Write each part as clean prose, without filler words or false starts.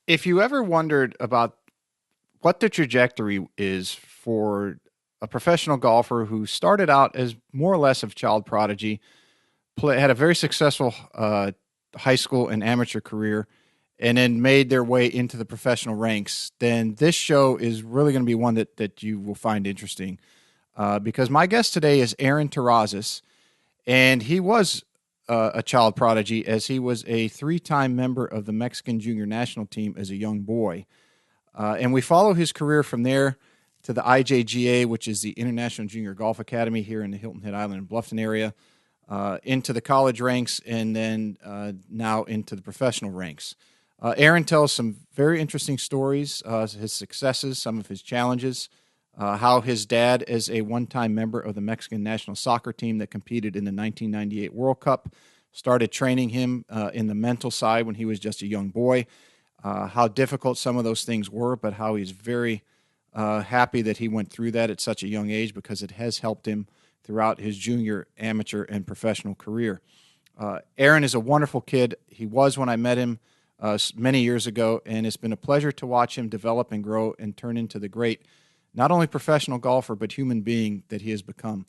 If you ever wondered about what the trajectory is for a professional golfer who started out as more or less of child prodigy, had a very successful high school and amateur career, and then made their way into the professional ranks, then this show is really going to be one that you will find interesting. Because my guest today is Aaron Terrazas, and he was a child prodigy as he was a three-time member of the Mexican junior national team as a young boy. And we follow his career from there to the IJGA, which is the International Junior Golf Academy here in the Hilton Head Island and Bluffton area, into the college ranks, and then now into the professional ranks. Aaron tells some very interesting stories, his successes, some of his challenges, how his dad, as a one-time member of the Mexican national soccer team that competed in the 1998 World Cup, started training him in the mental side when he was just a young boy, how difficult some of those things were, but how he's very happy that he went through that at such a young age because it has helped him throughout his junior, amateur, and professional career. Aaron is a wonderful kid. He was when I met him many years ago, and it's been a pleasure to watch him develop and grow and turn into the great, not only professional golfer, but human being that he has become.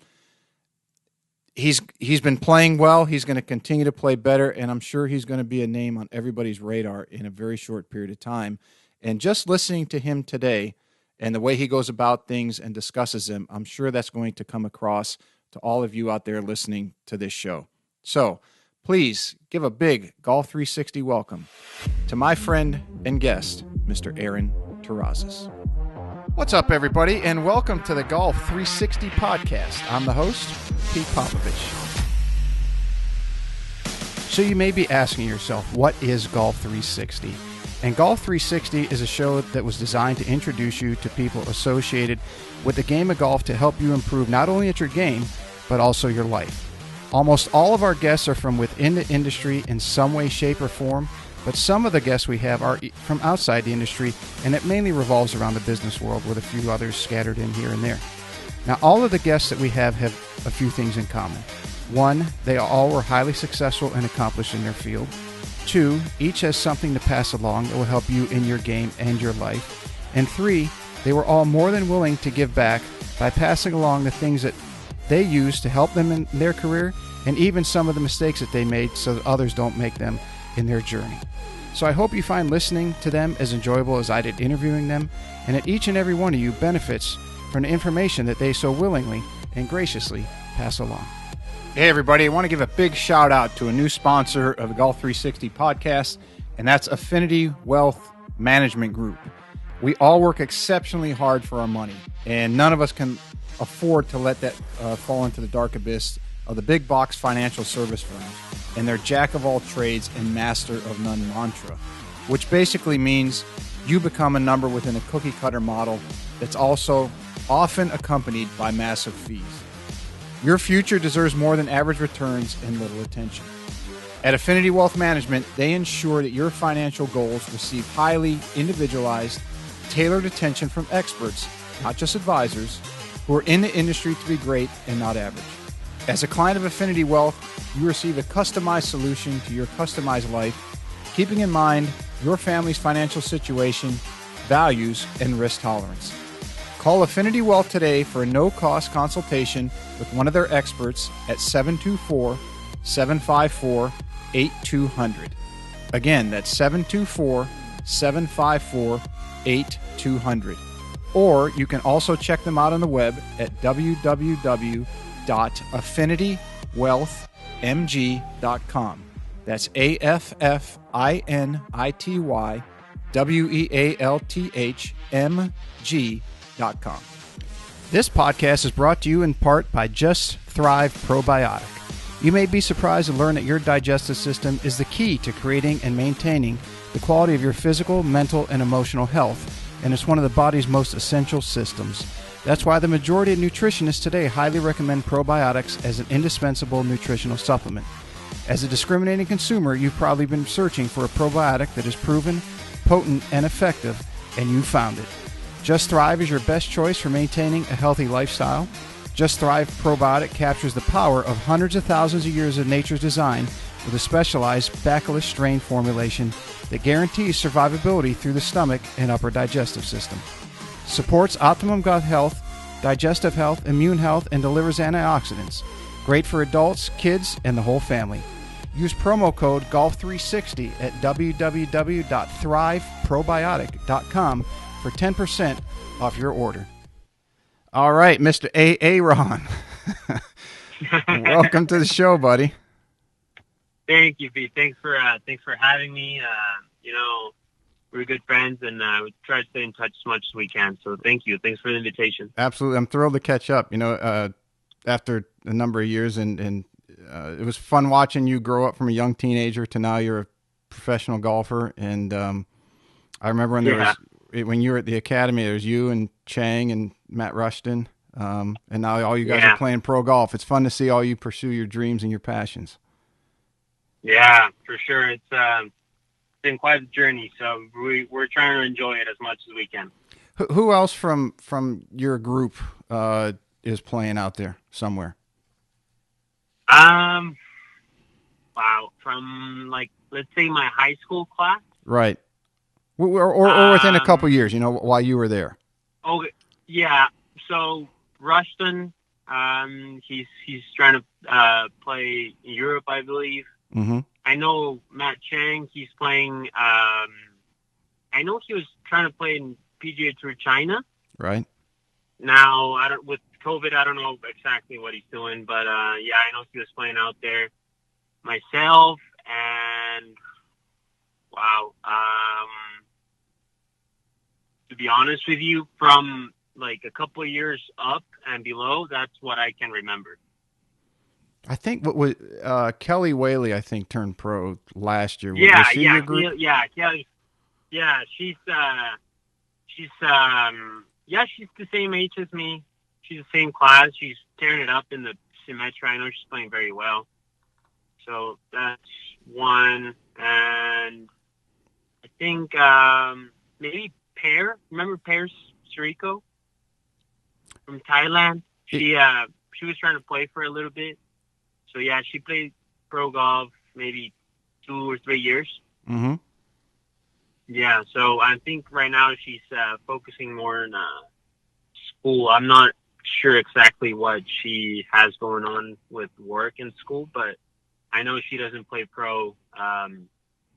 He's been playing well. He's going to continue to play better, and I'm sure he's going to be a name on everybody's radar in a very short period of time. And just listening to him today and the way he goes about things and discusses them, I'm sure that's going to come across to all of you out there listening to this show. So please give a big Golf 360 welcome to my friend and guest, Mr. Aaron Terrazas. What's up, everybody, and welcome to the Golf 360 podcast. I'm the host, Pete Popovich. So you may be asking yourself, what is Golf 360? And Golf 360 is a show that was designed to introduce you to people associated with the game of golf to help you improve not only at your game, but also your life. Almost all of our guests are from within the industry in some way, shape, or form, but some of the guests we have are from outside the industry, and it mainly revolves around the business world with a few others scattered in here and there. Now, all of the guests that we have a few things in common. One, they all were highly successful and accomplished in their field. Two, each has something to pass along that will help you in your game and your life. And three, they were all more than willing to give back by passing along the things that they use to help them in their career, and even some of the mistakes that they made so that others don't make them in their journey. So I hope you find listening to them as enjoyable as I did interviewing them, and that each and every one of you benefits from the information that they so willingly and graciously pass along. Hey everybody, I want to give a big shout out to a new sponsor of the Golf 360 podcast, and that's Affinity Wealth Management Group. We all work exceptionally hard for our money, and none of us can afford to let that fall into the dark abyss of the big box financial service firms and their jack of all trades and master of none mantra, which basically means you become a number within a cookie cutter model that's also often accompanied by massive fees. Your future deserves more than average returns and little attention. At Affinity Wealth Management, they ensure that your financial goals receive highly individualized, tailored attention from experts, not just advisors, who are in the industry to be great and not average. As a client of Affinity Wealth, you receive a customized solution to your customized life, keeping in mind your family's financial situation, values, and risk tolerance. Call Affinity Wealth today for a no-cost consultation with one of their experts at 724-754-8200. Again, that's 724-754-8200. Or you can also check them out on the web at www.affinitywealthmg.com. That's AFFINITYWEALTHMG.com. This podcast is brought to you in part by Just Thrive Probiotic. You may be surprised to learn that your digestive system is the key to creating and maintaining the quality of your physical, mental, and emotional health, and it's one of the body's most essential systems. That's why the majority of nutritionists today highly recommend probiotics as an indispensable nutritional supplement. As a discriminating consumer, you've probably been searching for a probiotic that is proven, potent, and effective, and you found it. Just Thrive is your best choice for maintaining a healthy lifestyle. Just Thrive Probiotic captures the power of hundreds of thousands of years of nature's design with a specialized bacillus strain formulation that guarantees survivability through the stomach and upper digestive system. Supports optimum gut health, digestive health, immune health, and delivers antioxidants. Great for adults, kids, and the whole family. Use promo code GOLF360 at www.thriveprobiotic.com for 10% off your order. All right, Mr. Aaron. Welcome to the show, buddy. Thank you, Pete. Thanks for having me. We're good friends, and we try to stay in touch as much as we can. So thank you. Thanks for the invitation. Absolutely. I'm thrilled to catch up, after a number of years, and it was fun watching you grow up from a young teenager to now you're a professional golfer. And I remember when you were at the academy, there was you and Chang and Matt Rushton, and now all you guys are playing pro golf. It's fun to see all you pursue your dreams and your passions. Yeah, for sure. It's been quite a journey, so we're trying to enjoy it as much as we can. Who else from your group is playing out there somewhere? Wow, from let's say my high school class, right? Or within a couple years, while you were there. Oh yeah, so Rushton, he's trying to play in Europe, I believe. Mm-hmm. I know Matt Chang, he's playing. I know he was trying to play in PGA Tour China. Right. Now, with COVID, I don't know exactly what he's doing, but I know he was playing out there. Myself and wow, to be honest with you, from a couple of years up and below, that's what I can remember. I think what was Kelly Whaley, I think, turned pro last year. Yeah, was she your group? Kelly. Yeah, she's she's the same age as me. She's the same class. She's tearing it up in the Symetra. I know she's playing very well. So that's one. And I think maybe Pear. Remember Pear Siriko from Thailand? She was trying to play for a little bit. So yeah, she played pro golf maybe 2 or 3 years. Mm-hmm. Yeah, so I think right now she's focusing more on school. I'm not sure exactly what she has going on with work and school, but I know she doesn't play pro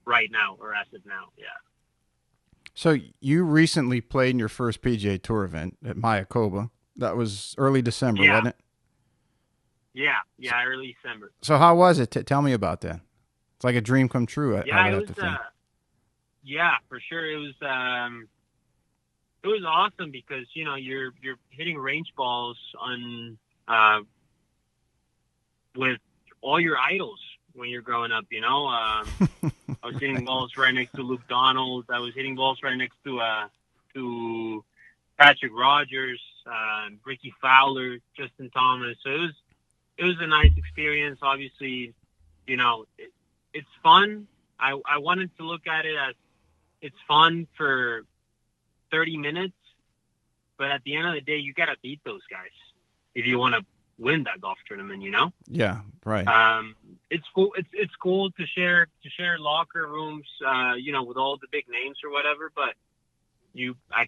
right now or as of now. Yeah. So you recently played in your first PGA Tour event at Mayakoba. That was early December, wasn't it? Yeah, early December. So how was it? Tell me about that. It's like a dream come true. I would have to think. Yeah, for sure. It was awesome because you're hitting range balls on with all your idols when you're growing up. I was hitting balls right next to Luke Donald. I was hitting balls right next to Patrick Rogers, Ricky Fowler, Justin Thomas. So it was a nice experience. Obviously, it's fun. I wanted to look at it as it's fun for 30 minutes, but at the end of the day, you got to beat those guys if you want to win that golf tournament, Yeah, right. It's cool. It's cool to share locker rooms, with all the big names or whatever, but I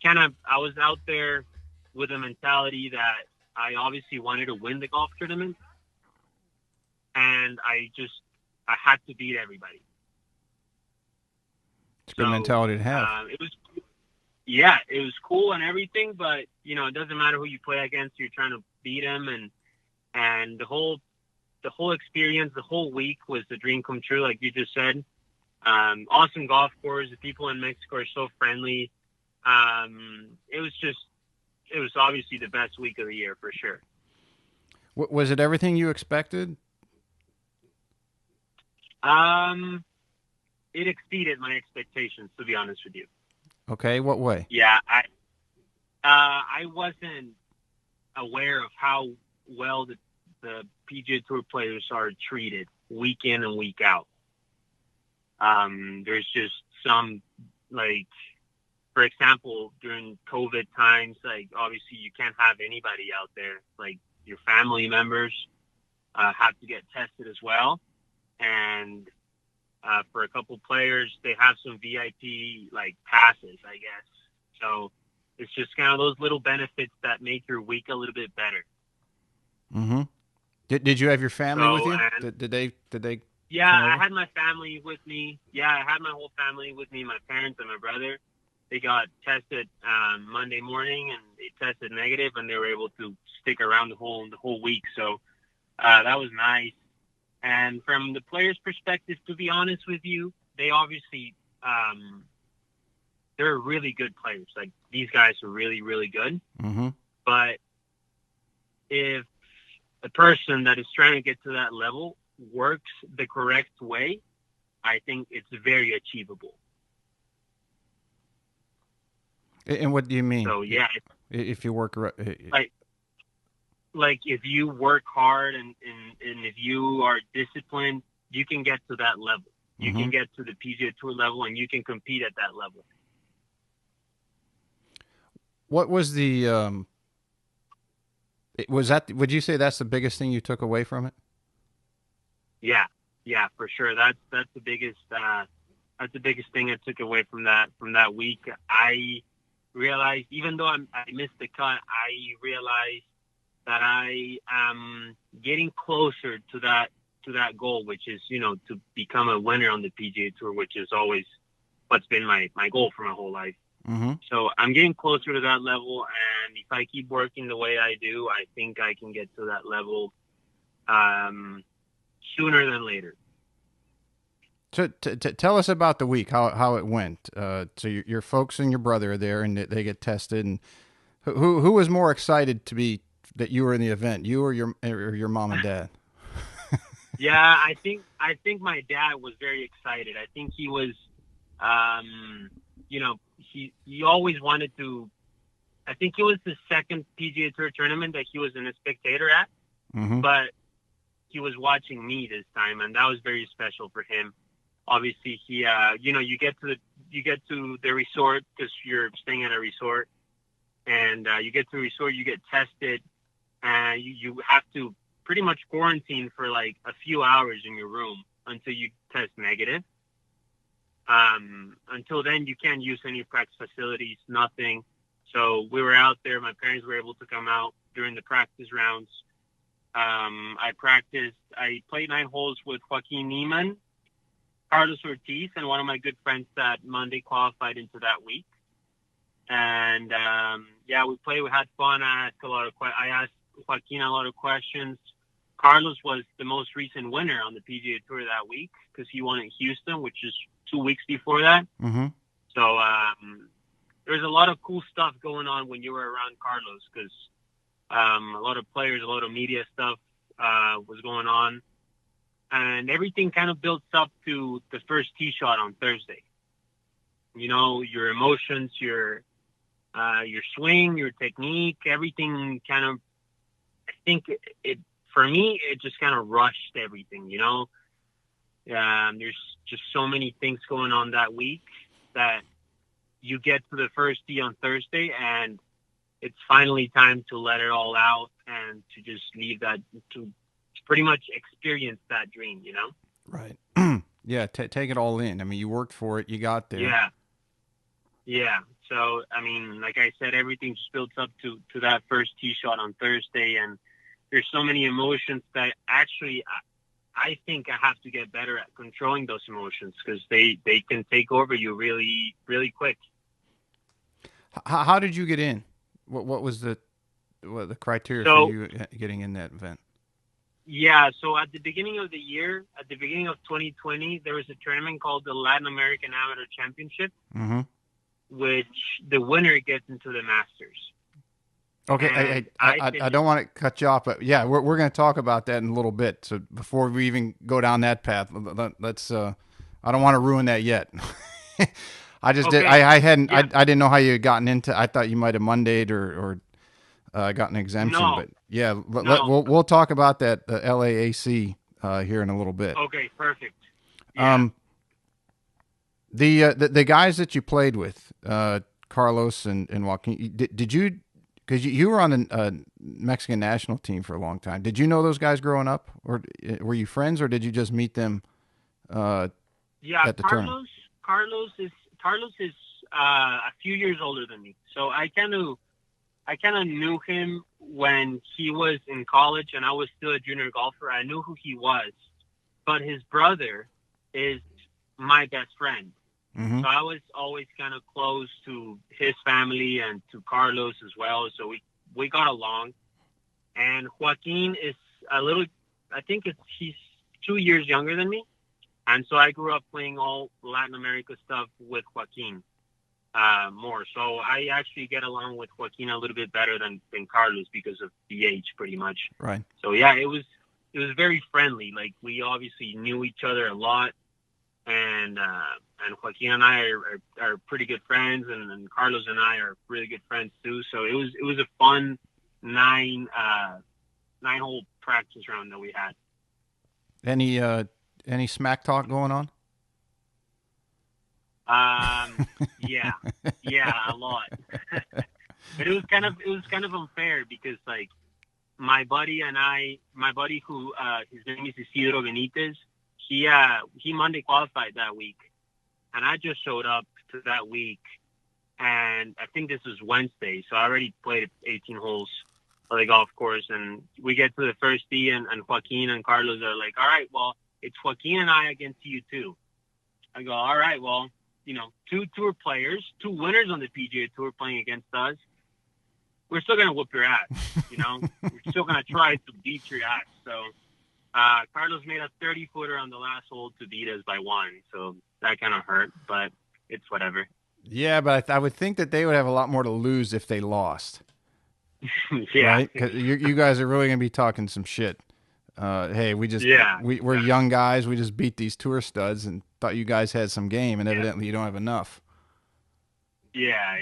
was out there with a mentality that I obviously wanted to win the golf tournament, and I had to beat everybody. It's a good mentality to have. It was cool and everything, but it doesn't matter who you play against. You're trying to beat them, and the whole experience, the whole week was the dream come true, like you just said. Awesome golf course. The people in Mexico are so friendly. It was obviously the best week of the year for sure. Was it everything you expected? It exceeded my expectations, to be honest with you. Okay, what way? Yeah, I wasn't aware of how well the PGA Tour players are treated week in and week out. There's just some, for example, during COVID times, obviously you can't have anybody out there. Your family members have to get tested as well. And For a couple players, they have some VIP like passes, I guess. So it's just kind of those little benefits that make your week a little bit better. Mm-hmm. Did you have your family with you? And, Did they? Yeah, I had my family with me. Yeah, I had my whole family with me, my parents and my brother. They got tested Monday morning, and they tested negative, and they were able to stick around the whole week. So that was nice. And from the players' perspective, to be honest with you, they obviously they're really good players. Like, these guys are really, really good. Mm-hmm. But if a person that is trying to get to that level works the correct way, I think it's very achievable. And what do you mean? So yeah, if you work like if you work hard and if you are disciplined, you can get to that level. You can get to the PGA Tour level, and you can compete at that level. What was the was that? Would you say that's the biggest thing you took away from it? Yeah, for sure. That's the biggest thing I took away from that week. I realized, even though I missed the cut, I realized that I am getting closer to that goal, which is, to become a winner on the PGA Tour, which is always what's been my goal for my whole life. Mm-hmm. So I'm getting closer to that level, and if I keep working the way I do, I think I can get to that level sooner than later. So tell us about the week, how it went. So your folks and your brother are there, and they get tested. And who was more excited to be that you were in the event, you or your mom and dad? Yeah, I think my dad was very excited. I think he was, he always wanted to. I think it was the second PGA Tour tournament that he was a spectator at, but he was watching me this time, and that was very special for him. Obviously, he, you get to the resort, because you're staying at a resort, and you get to the resort, you get tested, and you have to pretty much quarantine for like a few hours in your room until you test negative. Until then, you can't use any practice facilities, nothing. So we were out there. My parents were able to come out during the practice rounds. I practiced. I played 9 holes with Joaquin Niemann, Carlos Ortiz, and one of my good friends that Monday qualified into that week. And we played. We had fun. I asked Joaquin a lot of questions. Carlos was the most recent winner on the PGA Tour that week, because he won in Houston, which is 2 weeks before that. Mm-hmm. So there's a lot of cool stuff going on when you were around Carlos, because a lot of players, a lot of media stuff was going on. And everything kind of builds up to the first tee shot on Thursday. Your emotions, your swing, your technique, everything kind of, I think for me, it just kind of rushed everything, There's just so many things going on that week that you get to the first tee on Thursday, and it's finally time to let it all out and to just leave that, to pretty much experience that dream, Right. Yeah, take it all in. I mean, you worked for it, you got there. Yeah. So, I mean, like I said, everything just builds up to that first tee shot on Thursday, and there's so many emotions that actually I think I have to get better at controlling those emotions, because they can take over you really, really quick. How did you get in? What was the criteria for you getting in that event? Yeah, so at the beginning of the year, at the beginning of 2020, there was a tournament called the Latin American Amateur Championship, which the winner gets into the Masters. Okay, I don't want to cut you off, but yeah, we're going to talk about that in a little bit. So before we even go down that path, let's. I don't want to ruin that yet. I just did. I hadn't. Yeah. I didn't know how you had gotten into. I thought you might have Mondayed or got an exemption. No. But yeah, we'll talk about that LAAC here in a little bit. Okay, perfect. Yeah. The guys that you played with, Carlos and Joaquin, did you? Because you were on the Mexican national team for a long time. Did you know those guys growing up, or were you friends, or did you just meet them Yeah, at the tournament? Carlos is a few years older than me, so I kind of knew him when he was in college and I was still a junior golfer. I knew who he was, but his brother is my best friend. Mm-hmm. So I was always kind of close to his family and to Carlos as well. So we got along. And Joaquin is a little, I think he's 2 years younger than me. And so I grew up playing all Latin America stuff with Joaquin more. So I actually get along with Joaquin a little bit better than Carlos because of the age, pretty much. Right. So yeah, it was very friendly. Like we obviously knew each other a lot, and Joaquin and I are pretty good friends, and Carlos and I are really good friends too. So it was a fun nine hole practice round that we had. Any smack talk going on? Yeah, yeah, a lot. But it was kind of unfair because like my buddy who his name is Isidro Benitez, he Monday qualified that week, and I just showed up to that week, and I think this was Wednesday, so I already played 18 holes of the golf course, and we get to the first tee, and Joaquin and Carlos are like, all right, well, it's Joaquin and I against you two. I go, all right, well, two tour players, two winners on the PGA Tour playing against us. We're still going to whoop your ass, We're still going to try to beat your ass. So Carlos made a 30-footer on the last hole to beat us by one. So that kind of hurt, but it's whatever. Yeah, but I would think that they would have a lot more to lose if they lost. Yeah. Right? 'Cause you guys are really going to be talking some shit. Hey, we're young guys. We just beat these tour studs and thought you guys had some game, and evidently you don't have enough. Yeah,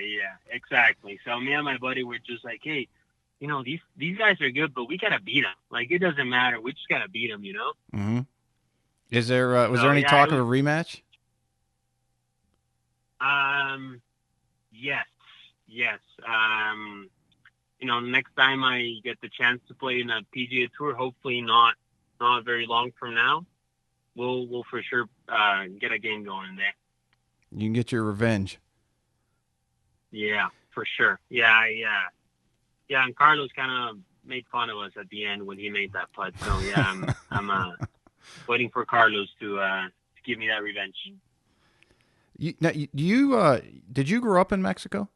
exactly. So me and my buddy were just like, hey, these guys are good, but we gotta beat them. Like it doesn't matter, we just gotta beat them. Mm-hmm. Was there any talk of a rematch? Yes. Next time I get the chance to play in a PGA Tour, hopefully not very long from now, we'll for sure get a game going there. You can get your revenge. Yeah, for sure. Yeah. And Carlos kind of made fun of us at the end when he made that putt. So yeah, I'm waiting for Carlos to give me that revenge. Did you grow up in Mexico?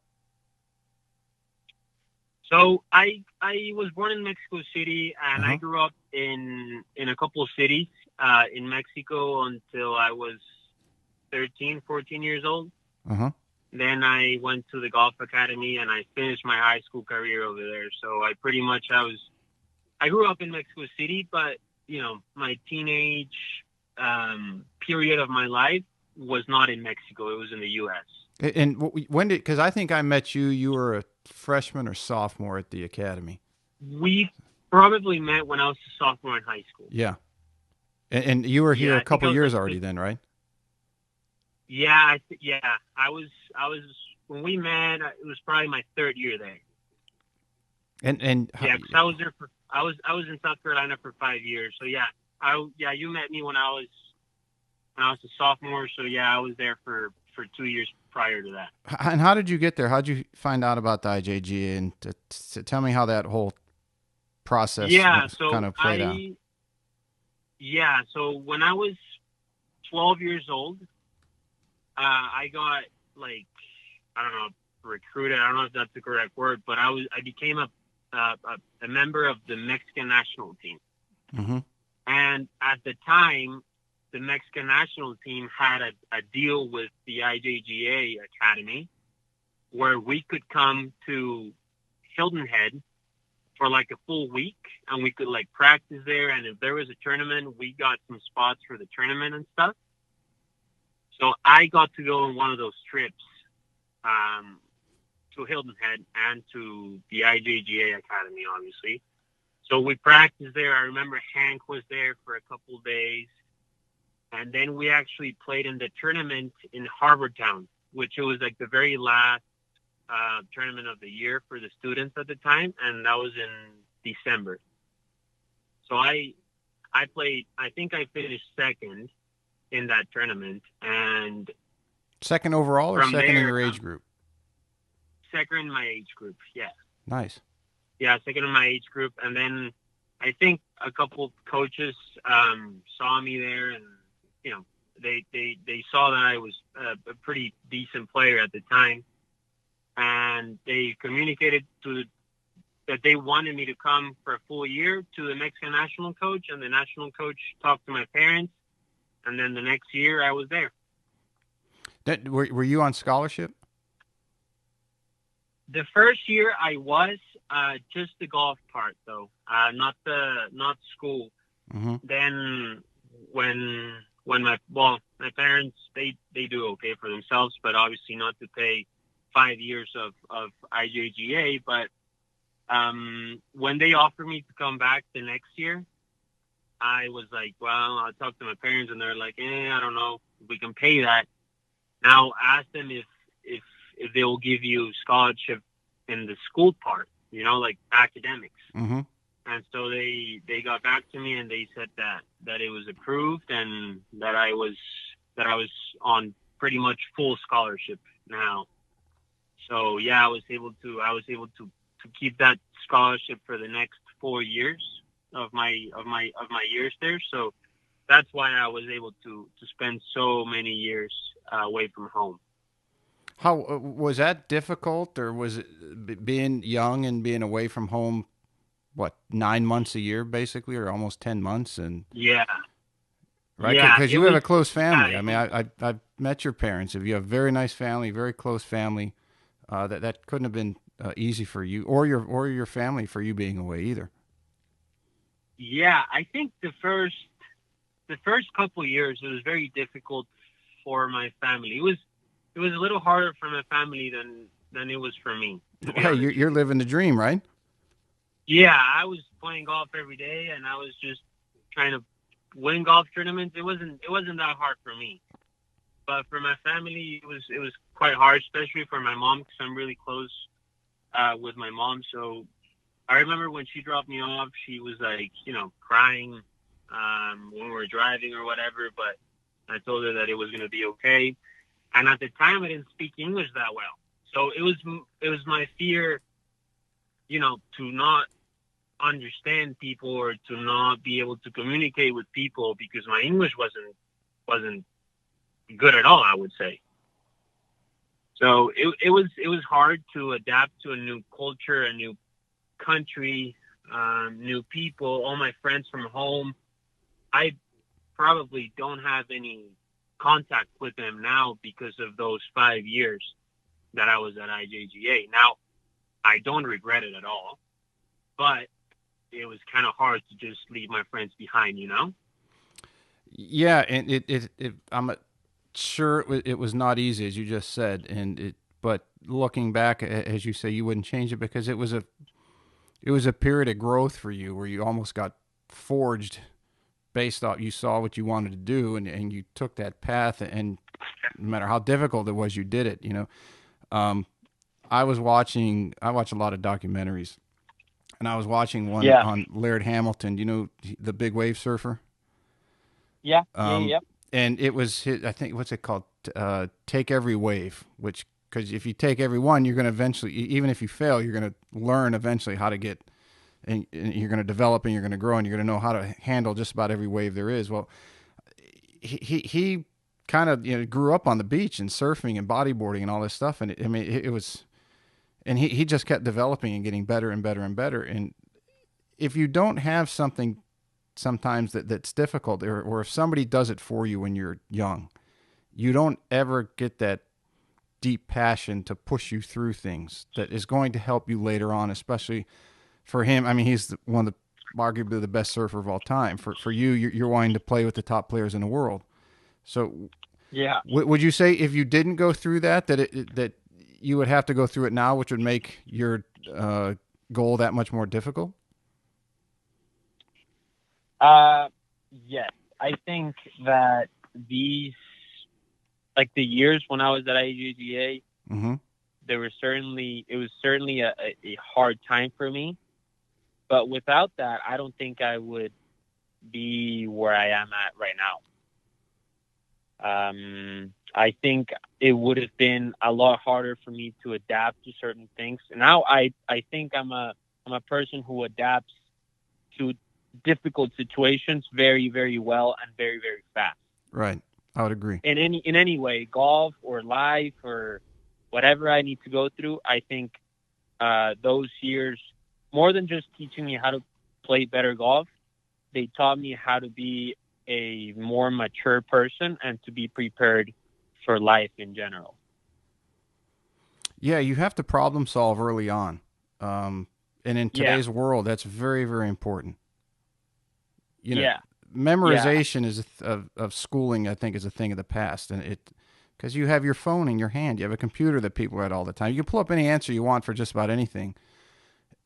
So I was born in Mexico City, and Uh-huh. I grew up in a couple of cities in Mexico until I was 13, 14 years old. Uh-huh. Then I went to the golf academy, and I finished my high school career over there. So I grew up in Mexico City, but my teenage period of my life was not in Mexico. It was in the U.S. And when because I think I met you. You were a freshman or sophomore at the academy. We probably met when I was a sophomore in high school. Yeah, and you were here Yeah, a couple years already then, right? Yeah, I was when we met. It was probably my third year there. And Yeah, because I was there I was in South Carolina for 5 years. So yeah, you met me when I was a sophomore. So yeah, I was there for 2 years prior to that. And how did you get there? How did you find out about the IJGA? And to tell me how that whole process kind of played out. Yeah, so when I was 12 years old, I got I don't know, recruited. I don't know if that's the correct word, but I became a member of the Mexican national team. Mm-hmm. And at the time, the Mexican national team had a deal with the IJGA Academy where we could come to Hilton Head for a full week, and we could practice there. And if there was a tournament, we got some spots for the tournament and stuff. So I got to go on one of those trips to Hilton Head and to the IJGA Academy, obviously. So we practiced there. I remember Hank was there for a couple of days. And then we actually played in the tournament in Harvard Town, which was the very last tournament of the year for the students at the time. And that was in December. So I played, I think I finished second. in that tournament, and Second overall or from second in there, your age group? second in my age group. Yeah, Nice. yeah, second in my age group, and then I think a couple coaches saw me there, and you know, they saw that I was a pretty decent player at the time, and they communicated that they wanted me to come for a full year to the Mexican national coach, and the national coach talked to my parents, and then the next year I was there. Were you on scholarship? The first year I was just the golf part though, not school. Mm-hmm. Then when my parents they do okay for themselves, but obviously not to pay 5 years of IJGA. But when they offered me to come back the next year, I was like, well, I'll talk to my parents, and they're like, I don't know if we can pay that. Now ask them if they will give you scholarship in the school part, you know, like academics. Mm-hmm. And so they got back to me, and they said that it was approved, and that I was on pretty much full scholarship now. So yeah, I was able to keep that scholarship for the next 4 years of my years there. So that's why I was able to spend so many years away from home. How was that difficult, or was it being young and being away from home? What, 9 months a year, basically, or almost 10 months, and Yeah, right? yeah, Because you have a close family. Yeah, I mean, I've met your parents. If you have a very nice family, very close family, that couldn't have been easy for you or your family for you being away either. yeah. I think the first couple of years it was very difficult for my family. It was a little harder for my family than it was for me. To be Hey, honest. you're living the dream, right? Yeah, I was playing golf every day, and I was just trying to win golf tournaments. It wasn't that hard for me, but for my family, it was quite hard, especially for my mom, because I'm really close with my mom. So I remember when she dropped me off, she was like, you know, crying when we were driving or whatever. But I told her that it was going to be okay. And at the time, I didn't speak English that well, so it was my fear, you know, to not understand people or to not be able to communicate with people because my English wasn't good at all, I would say. So it was hard to adapt to a new culture, a new country, new people. All my friends from home, I probably don't have any contact with them now because of those 5 years that I was at IJGA. Now, I don't regret it at all, but it was kind of hard to just leave my friends behind, you know? Yeah, and I'm sure it was not easy, as you just said, but looking back, as you say, you wouldn't change it because it was a period of growth for you where you almost got forged based off you saw what you wanted to do, and you took that path, and no matter how difficult it was, you did it. You know, I watch a lot of documentaries, and I was watching one Yeah. on Laird Hamilton. You know, the big wave surfer. Yeah. Yeah. And it was I think, what's it called? Take every wave, which, because if you take every one, you're going to eventually, even if you fail, you're going to learn eventually how to get, and you're going to develop, and you're going to grow, and you're going to know how to handle just about every wave there is. Well, he kind of, you know, grew up on the beach and surfing and bodyboarding and all this stuff, and it was, and he just kept developing and getting better and better and better. And if you don't have something sometimes that's difficult, or if somebody does it for you when you're young, you don't ever get that deep passion to push you through things that is going to help you later on, especially for him. I mean, he's one of arguably the best surfer of all time. For you, you're wanting to play with the top players in the world. So Yeah. would you say if you didn't go through that you would have to go through it now, which would make your goal that much more difficult? Yes. I think that these, like the years when I was at IJGA, Mm-hmm. it was certainly a hard time for me. But without that, I don't think I would be where I am at right now. I think it would have been a lot harder for me to adapt to certain things. Now I think I'm a person who adapts to difficult situations very, very well and very, very fast. Right. I would agree. In any way, golf or life or whatever I need to go through, I think those years, more than just teaching me how to play better golf, they taught me how to be a more mature person and to be prepared for life in general. Yeah, you have to problem solve early on. And in Yeah, today's world, that's very, very important. You know, yeah, yeah, memorization of schooling, I think, is a thing of the past. And because you have your phone in your hand, you have a computer that people read all the time. You can pull up any answer you want for just about anything,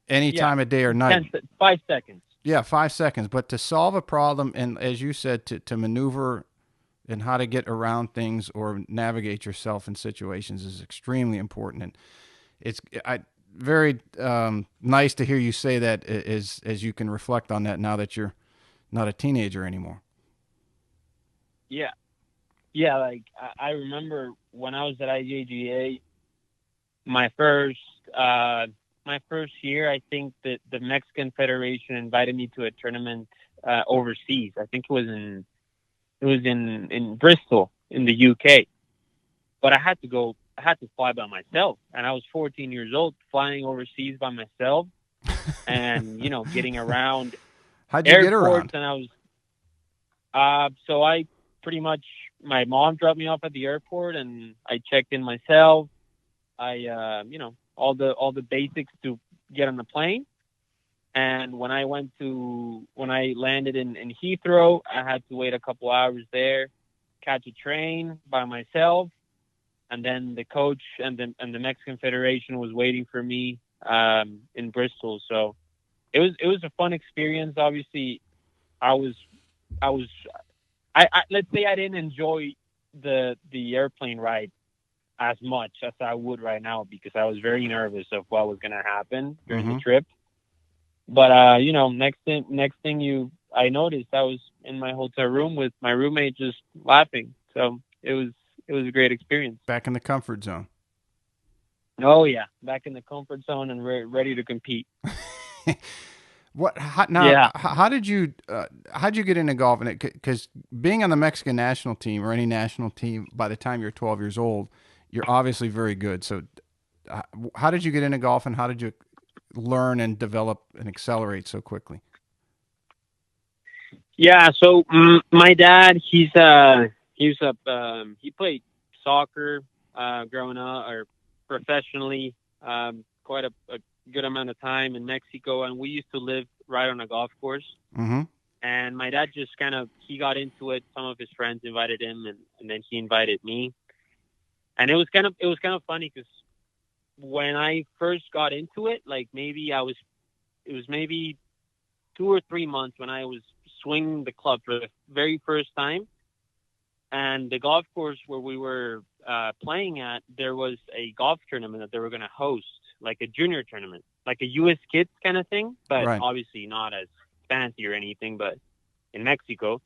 any yeah. time of day or night. 5 seconds. Yeah, 5 seconds. But to solve a problem, and as you said, to maneuver and how to get around things or navigate yourself in situations is extremely important. And it's very nice to hear you say that as you can reflect on that now that you're not a teenager anymore. Yeah, yeah. Like I remember when I was at IJGA, my first my first year, I think that the Mexican Federation invited me to a tournament overseas. I think it was in Bristol in the UK. But I had to go. I had to fly by myself, and I was 14 years old, flying overseas by myself, and getting around How'd you get airports. around? And I was so I pretty much my mom dropped me off at the airport, and I checked in myself. I all the basics to get on the plane. And when I landed in Heathrow, I had to wait a couple hours there, catch a train by myself, and then the coach and the Mexican Federation was waiting for me in Bristol. So it was a fun experience. Obviously, I was I was I let's say I didn't enjoy the airplane ride as much as I would right now because I was very nervous of what was going to happen during the Mm-hmm. trip. But next thing I noticed I was in my hotel room with my roommate just laughing. So it was a great experience. Back in the comfort zone. Oh yeah, back in the comfort zone and ready to compete. Yeah. How did how'd you get into golf? And because being on the Mexican national team or any national team, by the time you're 12 years old, you're obviously very good. So, how did you get into golf, and how did you learn and develop and accelerate so quickly? Yeah, so my dad, he played soccer growing up or professionally quite a good amount of time in Mexico, and we used to live right on a golf course. Mm-hmm. And my dad just he got into it. Some of his friends invited him, and then he invited me. And it was kind of funny because when I first got into it, like it was maybe 2 or 3 months when I was swinging the club for the very first time. And the golf course where we were playing at, there was a golf tournament that they were going to host, like a junior tournament, like a U.S. Kids kind of thing, but Right. obviously not as fancy or anything, but in Mexico.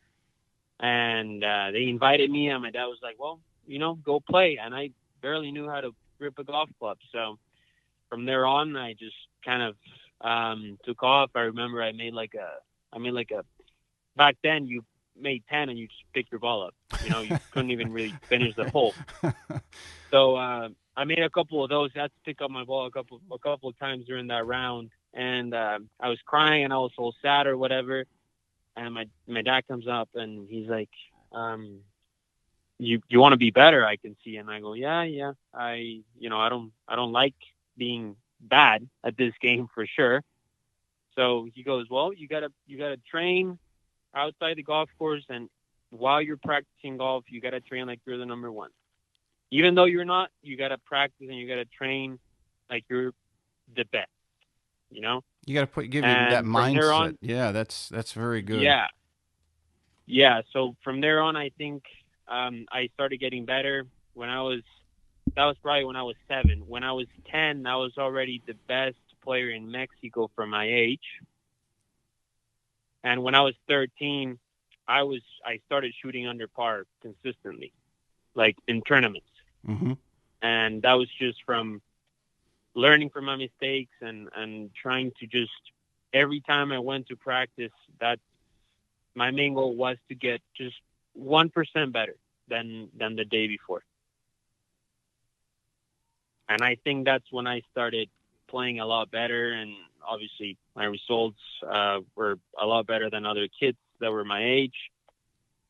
And they invited me, and my dad was like, well, go play. And I barely knew how to grip a golf club. So from there on, I just kind of took off. I remember I made like a, back then you made 10 and you just pick your ball up. You couldn't even really finish the hole. So I made a couple of those. I had to pick up my ball a couple of times during that round. And I was crying and I was so sad or whatever. And my dad comes up and he's like, you want to be better, I can see. And I go, yeah. I don't like being bad at this game for sure. So he goes, well, you gotta train outside the golf course, and while you're practicing golf, you gotta train like you're the number one. Even though you're not, you gotta practice and you gotta train like you're the best. You know. You got to give you that And from there mindset. on, Yeah, that's very good. yeah. So from there on, I think I started getting better. That was probably when I was 7. When I was 10, I was already the best player in Mexico for my age. And when I was 13, I started shooting under par consistently. like in tournaments. Mm-hmm. And that was just from learning from my mistakes and trying to just, every time I went to practice, that my main goal was to get just 1% better than the day before. And I think that's when I started playing a lot better, and obviously my results were a lot better than other kids that were my age.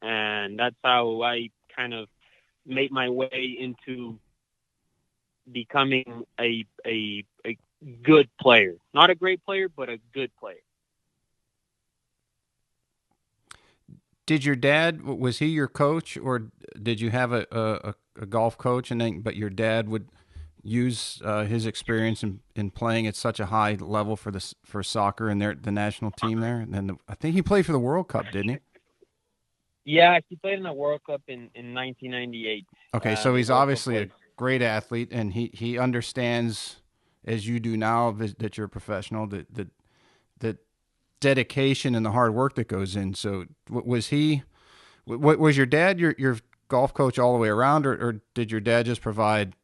And that's how I kind of made my way into becoming a good player. Not a great player, but a good player. Did your dad, was he your coach, or did you have a golf coach, and then, but your dad would use his experience in playing at such a high level for soccer and the national team there? And then I think he played for the World Cup, didn't he? Yeah, he played in the World Cup in 1998. Okay, so The he's World Cup obviously a was, great athlete, and he understands, as you do now, that you're a professional, that dedication and the hard work that goes in. So was he? What was your dad your golf coach all the way around, or did your dad just provide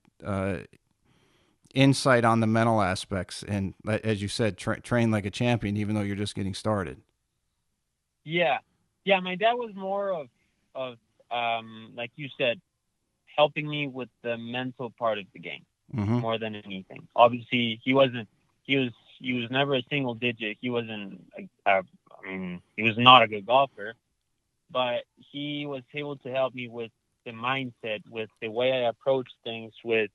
insight on the mental aspects and, as you said, train like a champion, even though you're just getting started? yeah. My dad was more of like you said, helping me with the mental part of the game Mm-hmm. more than anything. Obviously, he wasn't. He was never a single digit. He wasn't. I mean, he was not a good golfer, but he was able to help me with the mindset, with the way I approach things, with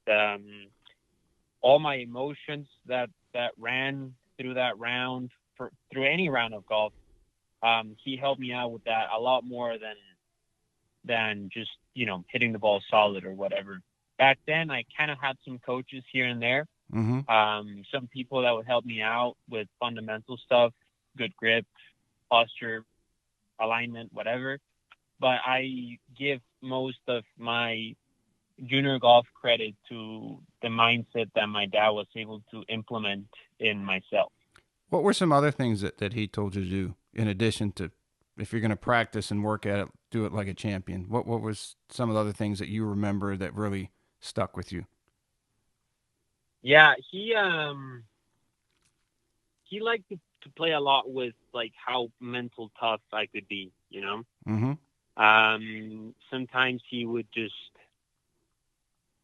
all my emotions that ran through that round, through any round of golf. He helped me out with that a lot more than just, hitting the ball solid or whatever. Back then, I kind of had some coaches here and there. Mm-hmm. Some people that would help me out with fundamental stuff, good grip, posture, alignment, whatever. But I give most of my junior golf credit to the mindset that my dad was able to implement in myself. What were some other things that he told you to do in addition to, if you're going to practice and work at it, do it like a champion? What was some of the other things that you remember that really stuck with you? Yeah, he liked to play a lot with like how mental tough I could be, Mm-hmm. Sometimes he would just,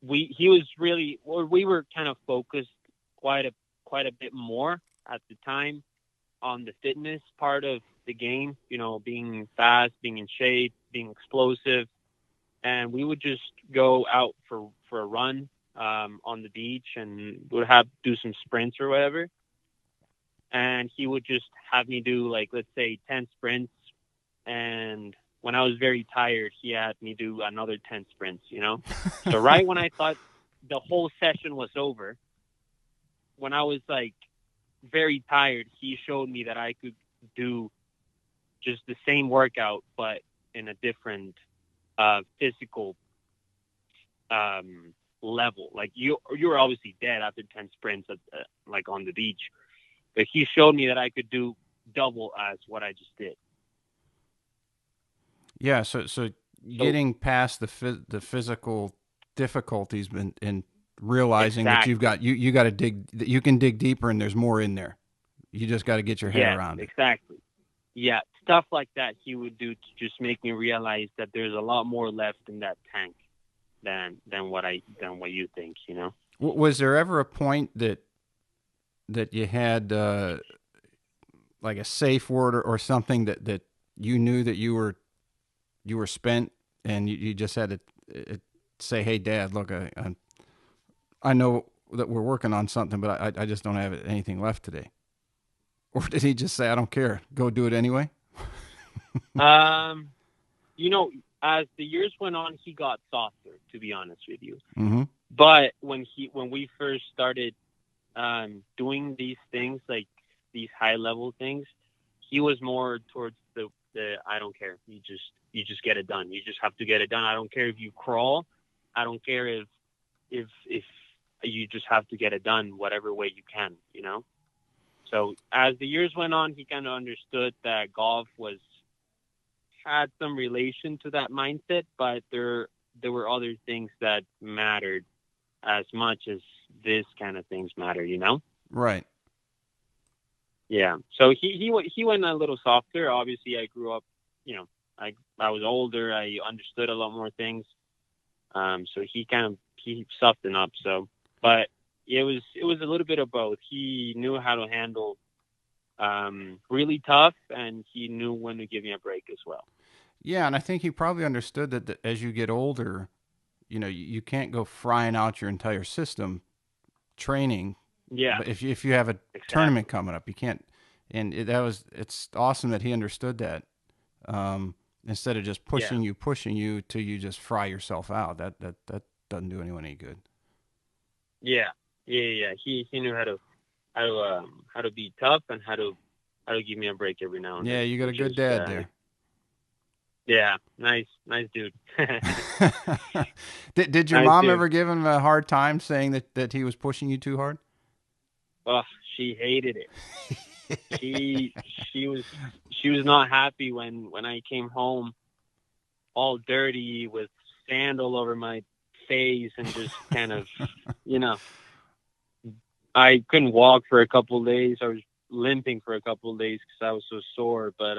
he was really, or we were kind of focused quite a bit more at the time on the fitness part of the game, being fast, being in shape, being explosive. And we would just go out for a run on the beach, and would do some sprints or whatever. And he would just have me do, like, let's say 10 sprints. And when I was very tired, he had me do another 10 sprints, So right when I thought the whole session was over, when I was like very tired, he showed me that I could do just the same workout, but in a different physical level. Like you were obviously dead after 10 sprints like on the beach, but he showed me that I could do double as what I just did. Yeah, so getting past the physical difficulties and realizing that you got to dig, that you can dig deeper and there's more in there. You just got to get your head around it. Exactly. Yeah, stuff like that he would do to just make me realize that there's a lot more left in that tank than what you think, Was there ever a point that you had like a safe word or something that you knew that you were spent, and you just had to say, "Hey, Dad, look, I know that we're working on something, but I just don't have anything left today"? Or did he just say, "I don't care, go do it anyway"? As the years went on, he got softer, to be honest with you. Mm-hmm. But when we first started doing these things, like these high level things, he was more towards the I don't care. You just get it done. You just have to get it done. I don't care if you crawl. I don't care if you just have to get it done whatever way you can, So as the years went on, he kind of understood that golf had some relation to that mindset, but there there were other things that mattered as much as this kind of things matter, you know? Right. Yeah. So he went a little softer. Obviously, I grew up, you know, I was older. I understood a lot more things. So he softened up. So, but it was a little bit of both. He knew how to handle really tough, and he knew when to give me a break as well. Yeah, and I think he probably understood that as you get older, you know, you can't go frying out your entire system training. Yeah, But if you have a exactly. tournament coming up, you can't. And it's awesome that he understood that. Instead of just Yeah. pushing you till you just fry yourself out. That doesn't do anyone any good. Yeah. Yeah. He knew how to be tough and how to give me a break every now and Yeah, then, you got a which good is dad there. yeah, nice dude. Did your Nice mom dude. ever give him a hard time saying that he was pushing you too hard? Oh, she hated it. She she was she was not happy when I came home all dirty with sand all over my face and just kind of, you know, I couldn't walk for a couple of days. I was limping for a couple of days because I was so sore. But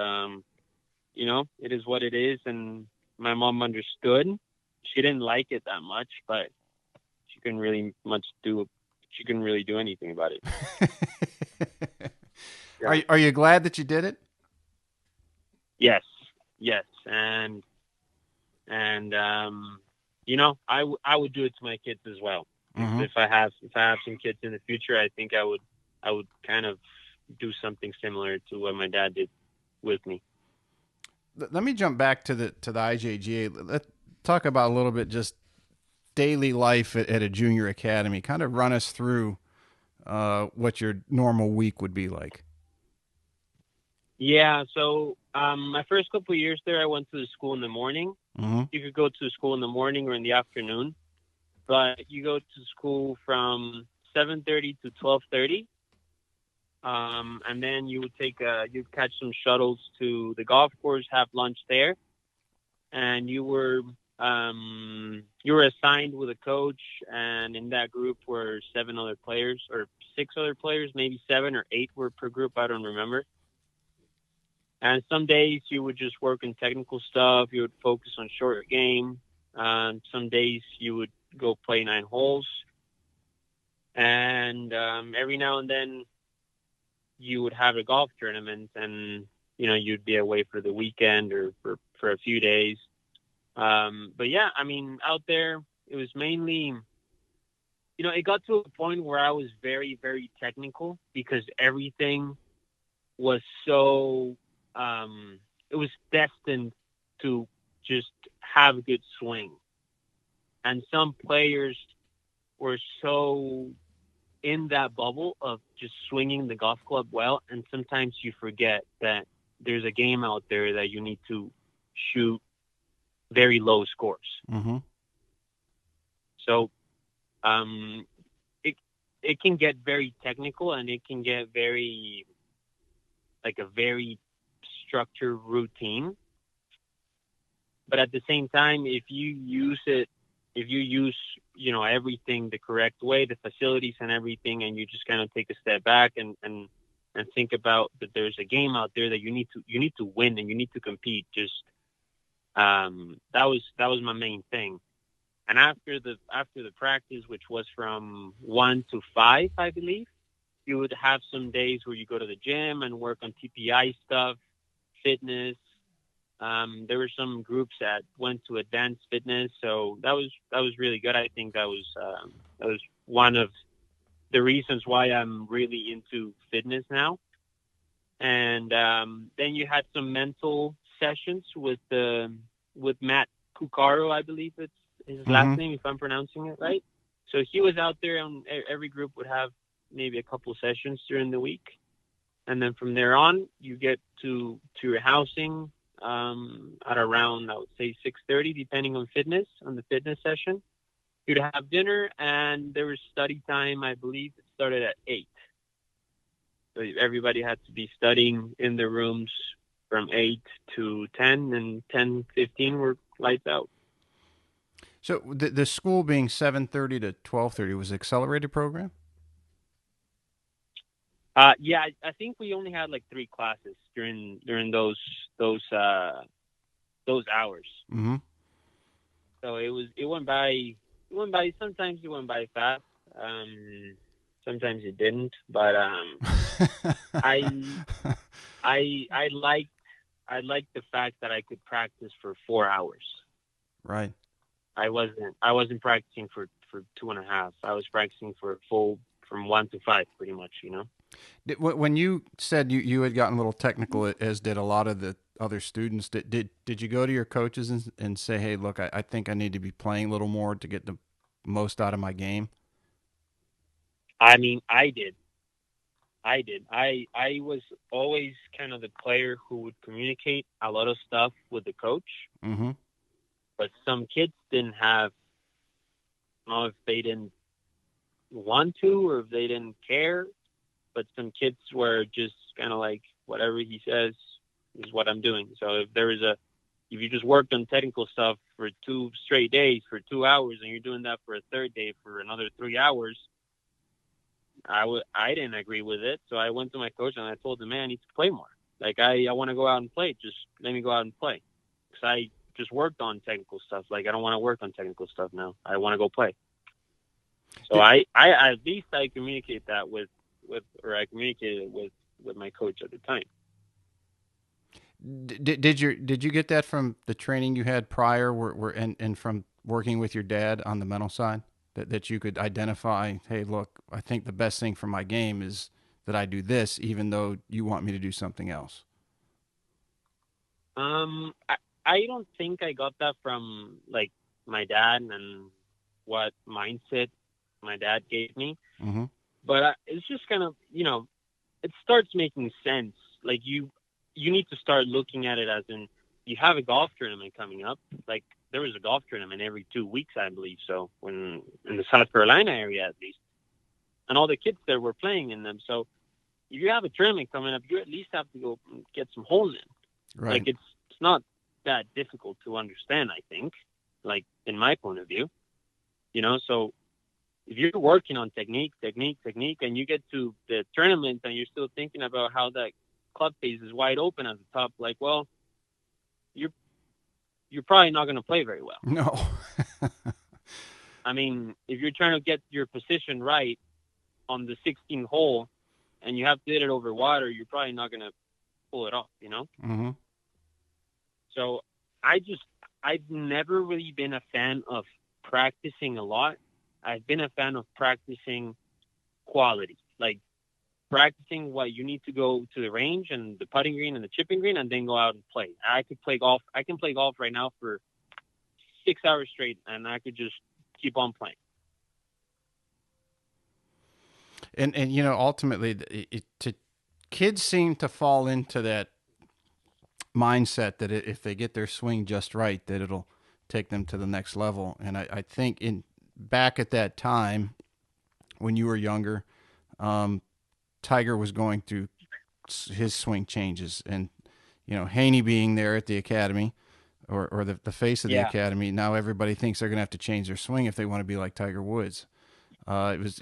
you know, it is what it is, and my mom understood. She didn't like it that much, but she couldn't really much do. She couldn't really do anything about it. Yeah. Are you glad that you did it? Yes. Yes. And you know, I would do it to my kids as well. Mm-hmm. If I have some kids in the future, I think I would kind of do something similar to what my dad did with me. Let me jump back to the IJGA. Let's talk about a little bit just daily life at a junior academy. Kind of run us through what your normal week would be like. Yeah, so my first couple of years there, I went to the school in the morning. Mm-hmm. You could go to the school in the morning or in the afternoon, but you go to school from 7:30 to 12:30, and then you would you'd catch some shuttles to the golf course, have lunch there, and you were assigned with a coach, and in that group were 7 other players or 6 other players, maybe 7 or 8 were per group. I don't remember. And some days you would just work on technical stuff. You would focus on shorter game. Some days you would go play 9 holes. And every now and then you would have a golf tournament, and you know you'd be away for the weekend or for a few days. But yeah, I mean, out there it was mainly, you know, it got to a point where I was very, very technical because everything was so it was destined to just have a good swing. And some players were so in that bubble of just swinging the golf club well, and sometimes you forget that there's a game out there that you need to shoot very low scores. Mm-hmm. So um, it it can get very technical, and it can get very like a very structured routine. But at the same time, if you use, you know, everything the correct way, the facilities and everything, and you just kind of take a step back and think about that there's a game out there that you need to win and you need to compete. Just that was my main thing. And after the practice, which was from 1 to 5, I believe, you would have some days where you go to the gym and work on TPI stuff, fitness. There were some groups that went to advanced fitness, so that was really good. I think that was one of the reasons why I'm really into fitness now. And then you had some mental sessions with Matt Cucaro, I believe it's his Mm-hmm. last name, if I'm pronouncing it right. So he was out there, and every group would have maybe a couple sessions during the week, and then from there on, you get to your housing at around, I would say, 6:30, depending on the fitness session. You'd have dinner, and there was study time. I believe it started at 8. So everybody had to be studying in their rooms from 8 to 10, and 10:15 were lights out. So the school being 7:30 to 12:30 was an accelerated program? Yeah, I think we only had like 3 classes during those hours. Mm-hmm. So it went by sometimes it went by fast. Sometimes it didn't. But I I liked the fact that I could practice for 4 hours. Right. I wasn't practicing for 2.5. I was practicing for a full from 1 to 5 pretty much, you know. When you said you had gotten a little technical, as did a lot of the other students, did you go to your coaches and say, hey, look, I think I need to be playing a little more to get the most out of my game? I mean, I did. I did. I was always kind of the player who would communicate a lot of stuff with the coach, Mm-hmm. but some kids didn't have, I don't know if they didn't want to or if they didn't care, but some kids were just kind of like, whatever he says is what I'm doing. So if you just worked on technical stuff for 2 straight days for 2 hours and you're doing that for a third day for another 3 hours, I didn't agree with it. So I went to my coach and I told him, man, I need to play more. Like I want to go out and play. Just let me go out and play. Cause I just worked on technical stuff. Like I don't want to work on technical stuff now. I want to go play. So I at least I communicate that or I communicated with my coach at the time. Did you get that from the training you had prior, and from working with your dad on the mental side, that you could identify, hey, look, I think the best thing for my game is that I do this, even though you want me to do something else? I don't think I got that from like my dad and what mindset my dad gave me, Mm-hmm. but it's just kind of, it starts making sense. Like you need to start looking at it as in you have a golf tournament coming up. Like there was a golf tournament every 2 weeks, I believe. So when in the South Carolina area, at least, and all the kids there were playing in them. So if you have a tournament coming up, you at least have to go get some holes in. Right. Like it's not that difficult to understand, I think, like in my point of view, so if you're working on technique, and you get to the tournament and you're still thinking about how that club face is wide open at the top, like, well, you're probably not going to play very well. No. I mean, if you're trying to get your position right on the 16th hole and you have to hit it over water, you're probably not going to pull it off, Mm-hmm. So I've never really been a fan of practicing a lot. I've been a fan of practicing quality, like practicing what you need to go to the range and the putting green and the chipping green and then go out and play. I could play golf. I can play golf right now for 6 hours straight and I could just keep on playing. And ultimately, kids seem to fall into that mindset that if they get their swing just right, that it'll take them to the next level. And I think back at that time when you were younger, Tiger was going through his swing changes, and Haney being there at the academy, or the face of the academy. Now everybody thinks they're going to have to change their swing if they want to be like Tiger Woods. It's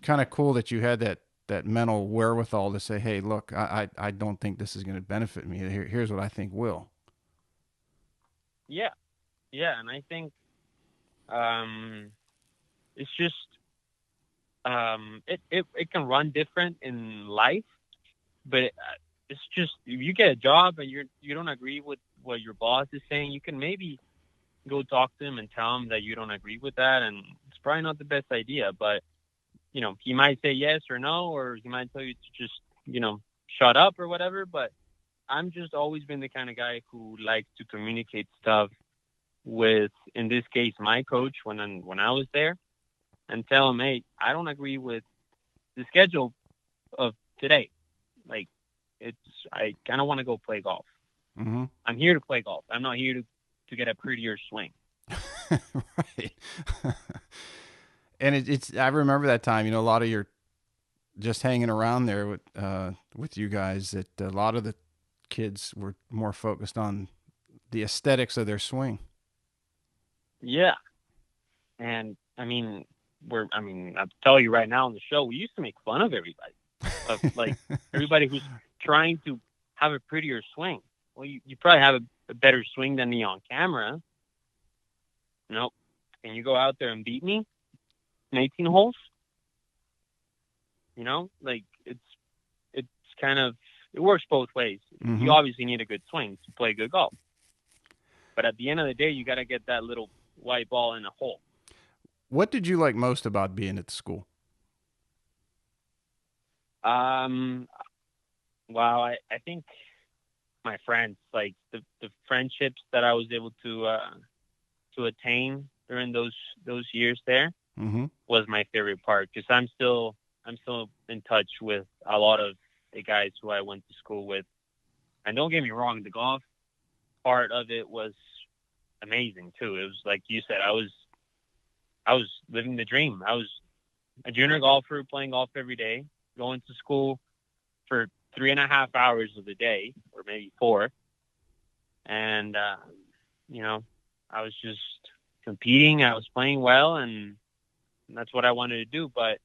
kind of cool that you had that mental wherewithal to say, hey, look, I don't think this is going to benefit me. Here's what I think will. Yeah. And I think it's just it can run different in life, but it's just if you get a job and you don't agree with what your boss is saying, you can maybe go talk to him and tell him that you don't agree with that, and it's probably not the best idea, but he might say yes or no, or he might tell you to just shut up or whatever. But I'm just always been the kind of guy who likes to communicate stuff with, in this case, my coach when I was there, and tell him, hey, I don't agree with the schedule of today. Like I kind of want to go play golf. Mm-hmm. I'm here to play golf. I'm not here to get a prettier swing. Right. And it's I remember that time, a lot of your just hanging around there with you guys, that a lot of the kids were more focused on the aesthetics of their swing. Yeah. And I'll tell you right now on the show, we used to make fun of everybody, of like everybody who's trying to have a prettier swing. Well, you probably have a better swing than me on camera. Nope. Can you go out there and beat me in 18 holes? Like it's kind of, it works both ways. Mm-hmm. You obviously need a good swing to play good golf. But at the end of the day, you got to get that little white ball in a hole. What did you like most about being at the school? Wow, I think my friends, like the friendships that I was able to attain during those years there, Mm-hmm. was my favorite part, because I'm still in touch with a lot of the guys who I went to school with. And don't get me wrong, the golf part of it was amazing too. It was like you said, I was living the dream. I was a junior golfer playing golf every day, going to school for 3.5 hours of the day, or maybe 4. And, I was just competing. I was playing well, and that's what I wanted to do. But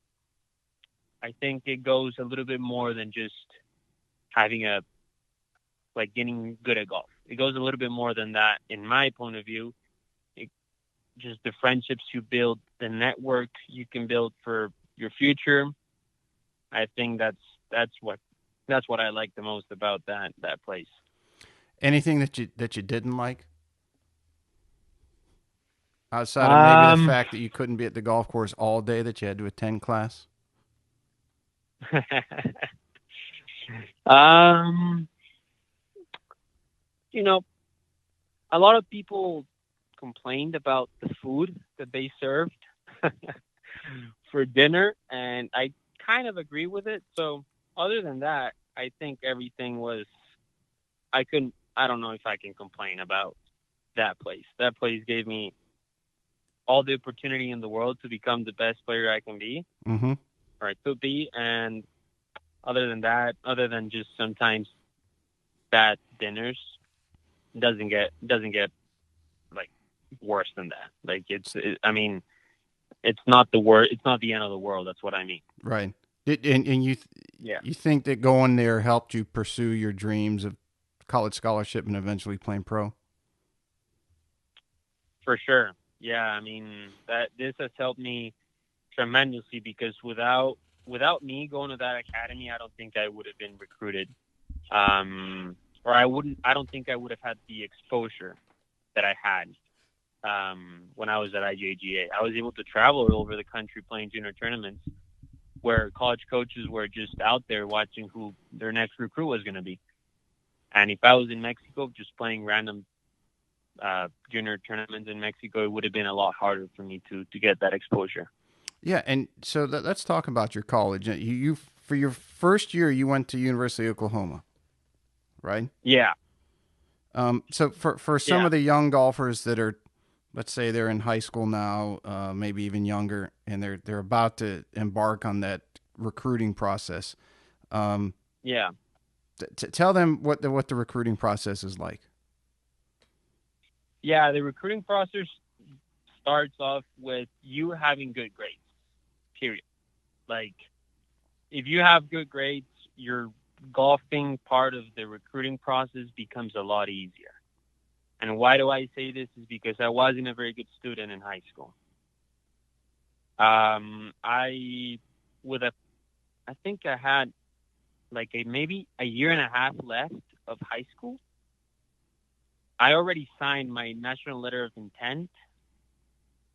I think it goes a little bit more than just having getting good at golf. It goes a little bit more than that, in my point of view. Just the friendships you build, the network you can build for your future. I think that's what I like the most about that place. Anything that you didn't like, outside of maybe the fact that you couldn't be at the golf course all day, that you had to attend class? A lot of people complained about the food that they served for dinner, and I kind of agree with it. So other than that, I think everything was, I don't know if I can complain about that place. That place gave me all the opportunity in the world to become the best player I can be, Mm-hmm. or I could be. And other than that, other than just sometimes bad dinners, doesn't get like worse than that. Like it's not it's not the end of the world. That's what I mean. Right. And you Yeah, you think that going there helped you pursue your dreams of college scholarship and eventually playing pro? for sure. Yeah, that this has helped me tremendously, because without me going to that academy, I don't think I would have been recruited. Or I don't think I would have had the exposure that I had when I was at IJGA. I was able to travel all over the country playing junior tournaments, where college coaches were just out there watching who their next recruit was going to be. And if I was in Mexico just playing random junior tournaments in Mexico, it would have been a lot harder for me to get that exposure. Yeah, and so let's talk about your college. You for your first year, you went to University of Oklahoma, right? Yeah. So for some of the young golfers that are, let's say they're in high school now, maybe even younger, and they're about to embark on that recruiting process. Yeah. Tell them what the recruiting process is like. Yeah, the recruiting process starts off with you having good grades, period. Like, if you have good grades, your golfing part of the recruiting process becomes a lot easier. And why do I say this? Is because I wasn't a very good student in high school. I think I had maybe a year and a half left of high school. I already signed my national letter of intent,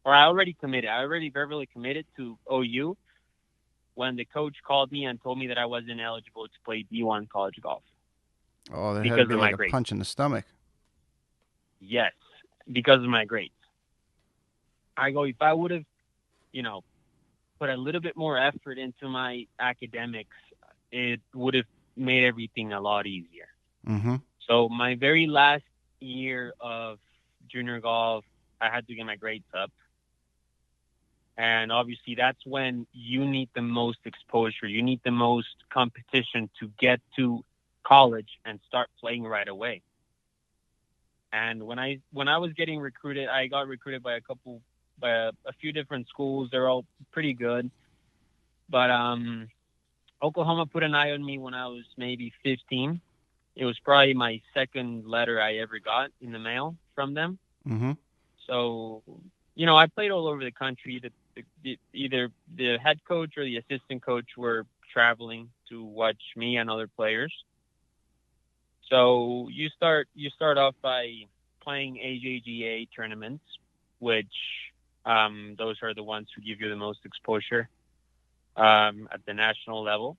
or I already committed. I already verbally committed to OU when the coach called me and told me that I wasn't eligible to play D1 college golf. Oh, that had to be like a punch in the stomach. Yes, because of my grades. I go, if I would have, put a little bit more effort into my academics, it would have made everything a lot easier. Mm-hmm. So my very last year of junior golf, I had to get my grades up. And obviously that's when you need the most exposure. You need the most competition to get to college and start playing right away. And when I was getting recruited, I got recruited by a couple by a few different schools. They're all pretty good. But Oklahoma put an eye on me when I was maybe 15. It was probably my second letter I ever got in the mail from them. Mm-hmm. So, I played all over the country. Either the head coach or the assistant coach were traveling to watch me and other players. So you start off by playing IJGA tournaments, which those are the ones who give you the most exposure at the national level.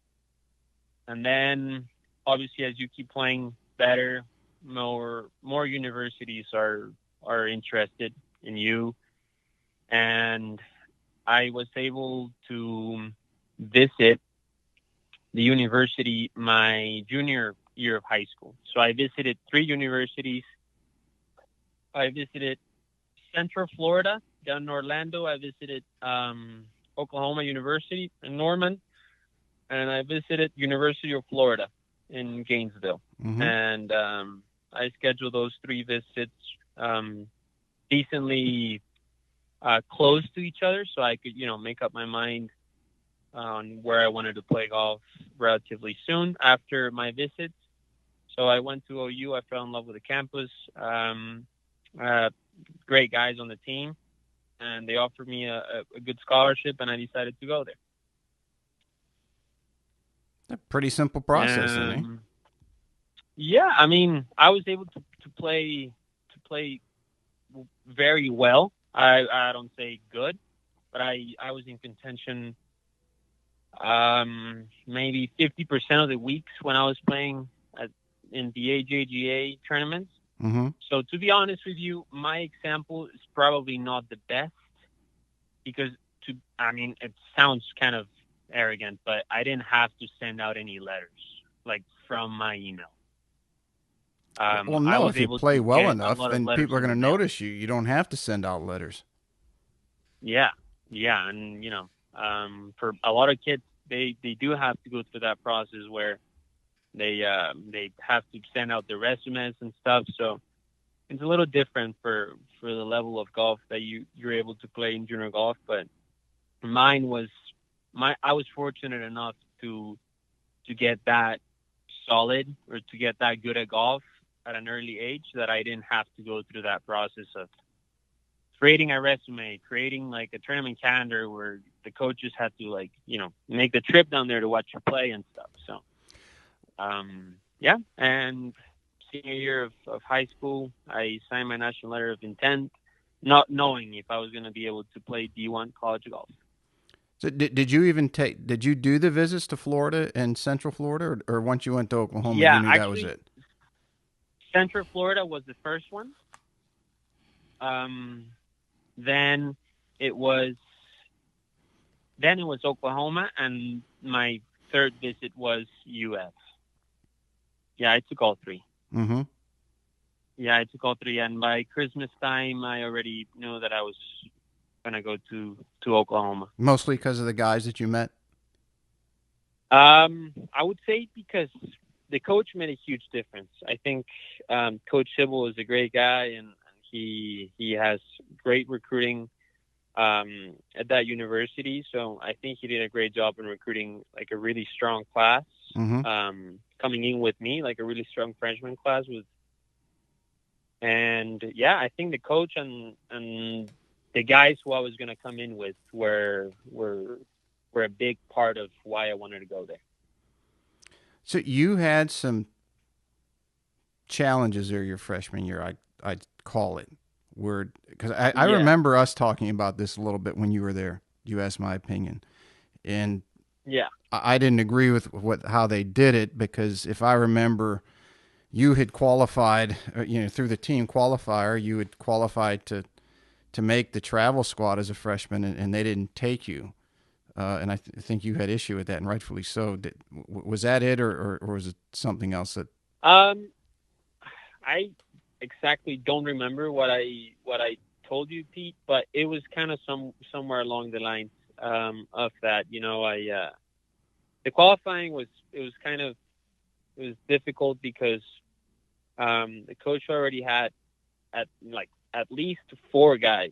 And then, obviously, as you keep playing better, more universities are interested in you. And I was able to visit the university my junior year of high school. So I visited 3 universities. I visited Central Florida down in Orlando. I visited Oklahoma University in Norman, and I visited University of Florida in Gainesville. Mm-hmm. And I scheduled those 3 visits decently close to each other, so I could, make up my mind on where I wanted to play golf relatively soon after my visits. So I went to OU. I fell in love with the campus. Great guys on the team, and they offered me a good scholarship, and I decided to go there. A pretty simple process, isn't it? Yeah, I mean, I was able to play very well. I don't say good, but I was in contention maybe 50% of the weeks when I was playing in the IJGA tournaments. Mm-hmm. So to be honest with you, my example is probably not the best because it sounds kind of arrogant, but I didn't have to send out any letters from my email. Well, no, if you play well enough, then people are going to notice you. You don't have to send out letters. Yeah. And, for a lot of kids, they do have to go through that process where they have to send out their resumes and stuff. So it's a little different for the level of golf that you're able to play in junior golf. But I was fortunate enough to get that solid or to get that good at golf at an early age that I didn't have to go through that process of creating a resume, creating a tournament calendar where the coaches had to make the trip down there to watch you play and stuff. So, and senior year of high school, I signed my national letter of intent, not knowing if I was going to be able to play D1 college golf. So did you do the visits to Florida and Central Florida, or once you went to Oklahoma, you knew that was it? Central Florida was the first one. Then it was Oklahoma, and my third visit was UF. Yeah, I took all 3. Mm-hmm. Yeah, I took all 3, and by Christmas time, I already knew that I was gonna go to Oklahoma. Mostly because of the guys that you met? I would say because the coach made a huge difference. I think Coach Sybil is a great guy, and he has great recruiting at that university. So I think he did a great job in recruiting a really strong class. Mm-hmm. Coming in with me, a really strong freshman class and I think the coach and the guys who I was going to come in with were a big part of why I wanted to go there. So you had some challenges there your freshman year, I'd call it. Because I remember us talking about this a little bit when you were there. You asked my opinion. And I didn't agree with how they did it, because if I remember, you had qualified, through the team qualifier, you had qualified to make the travel squad as a freshman, and they didn't take you. And I think you had issue with that, and rightfully so. Was that it, or was it something else that? I exactly don't remember what I told you, Pete, but it was kind of somewhere along the lines of that. The qualifying was difficult because the coach already had at least 4 guys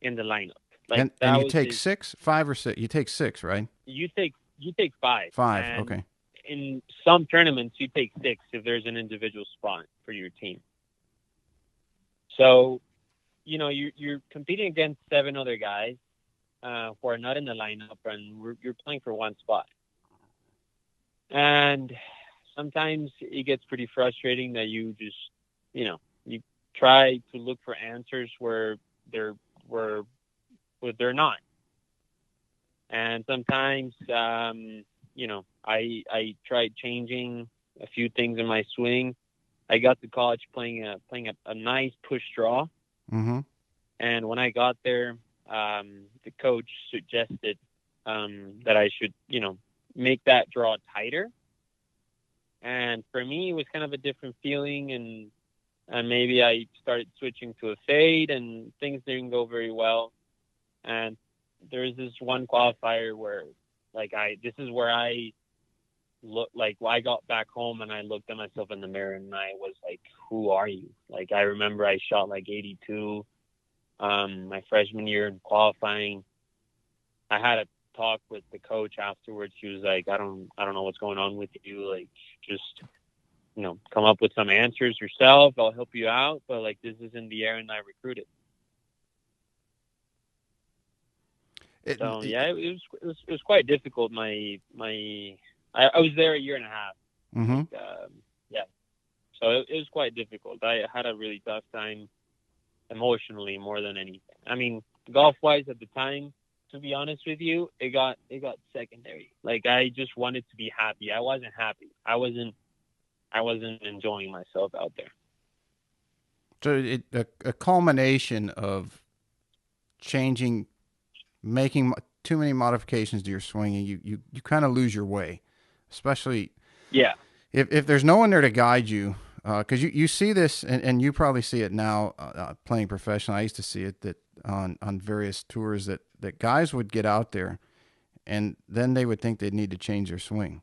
in the lineup. Like And that you was take his. 6, 5, or 6. You take 6, right? You take 5, 5. and Okay. in some tournaments you take 6 if there's an individual spot for your team. So, you're competing against 7 other guys who are not in the lineup, and you're playing for one spot. And sometimes it gets pretty frustrating that you just, you try to look for answers where they're not. And sometimes, I tried changing a few things in my swing. I got to college playing a nice push draw. Mm-hmm. And when I got there, the coach suggested that I should, make that draw tighter. And for me, it was kind of a different feeling, and maybe I started switching to a fade, and things didn't go very well. And there's this one qualifier where, this is where I look like I got back home and I looked at myself in the mirror and I was like, who are you? Like, I remember I shot like 82 my freshman year in qualifying. I had a talk with the coach afterwards. She was like, I don't know what's going on with you. Like, just, come up with some answers yourself. I'll help you out. But like, this isn't the Aaron I recruited. It was quite difficult. I was there a year and a half. Mm-hmm. So it was quite difficult. I had a really tough time emotionally more than anything. I mean, golf-wise at the time, to be honest with you, it got secondary. Like, I just wanted to be happy. I wasn't happy. I wasn't enjoying myself out there. So a culmination of changing, making too many modifications to your swing, and you kind of lose your way, especially if there's no one there to guide you. Because you see this, and you probably see it now playing professional. I used to see it that on various tours that guys would get out there, and then they would think they'd need to change their swing.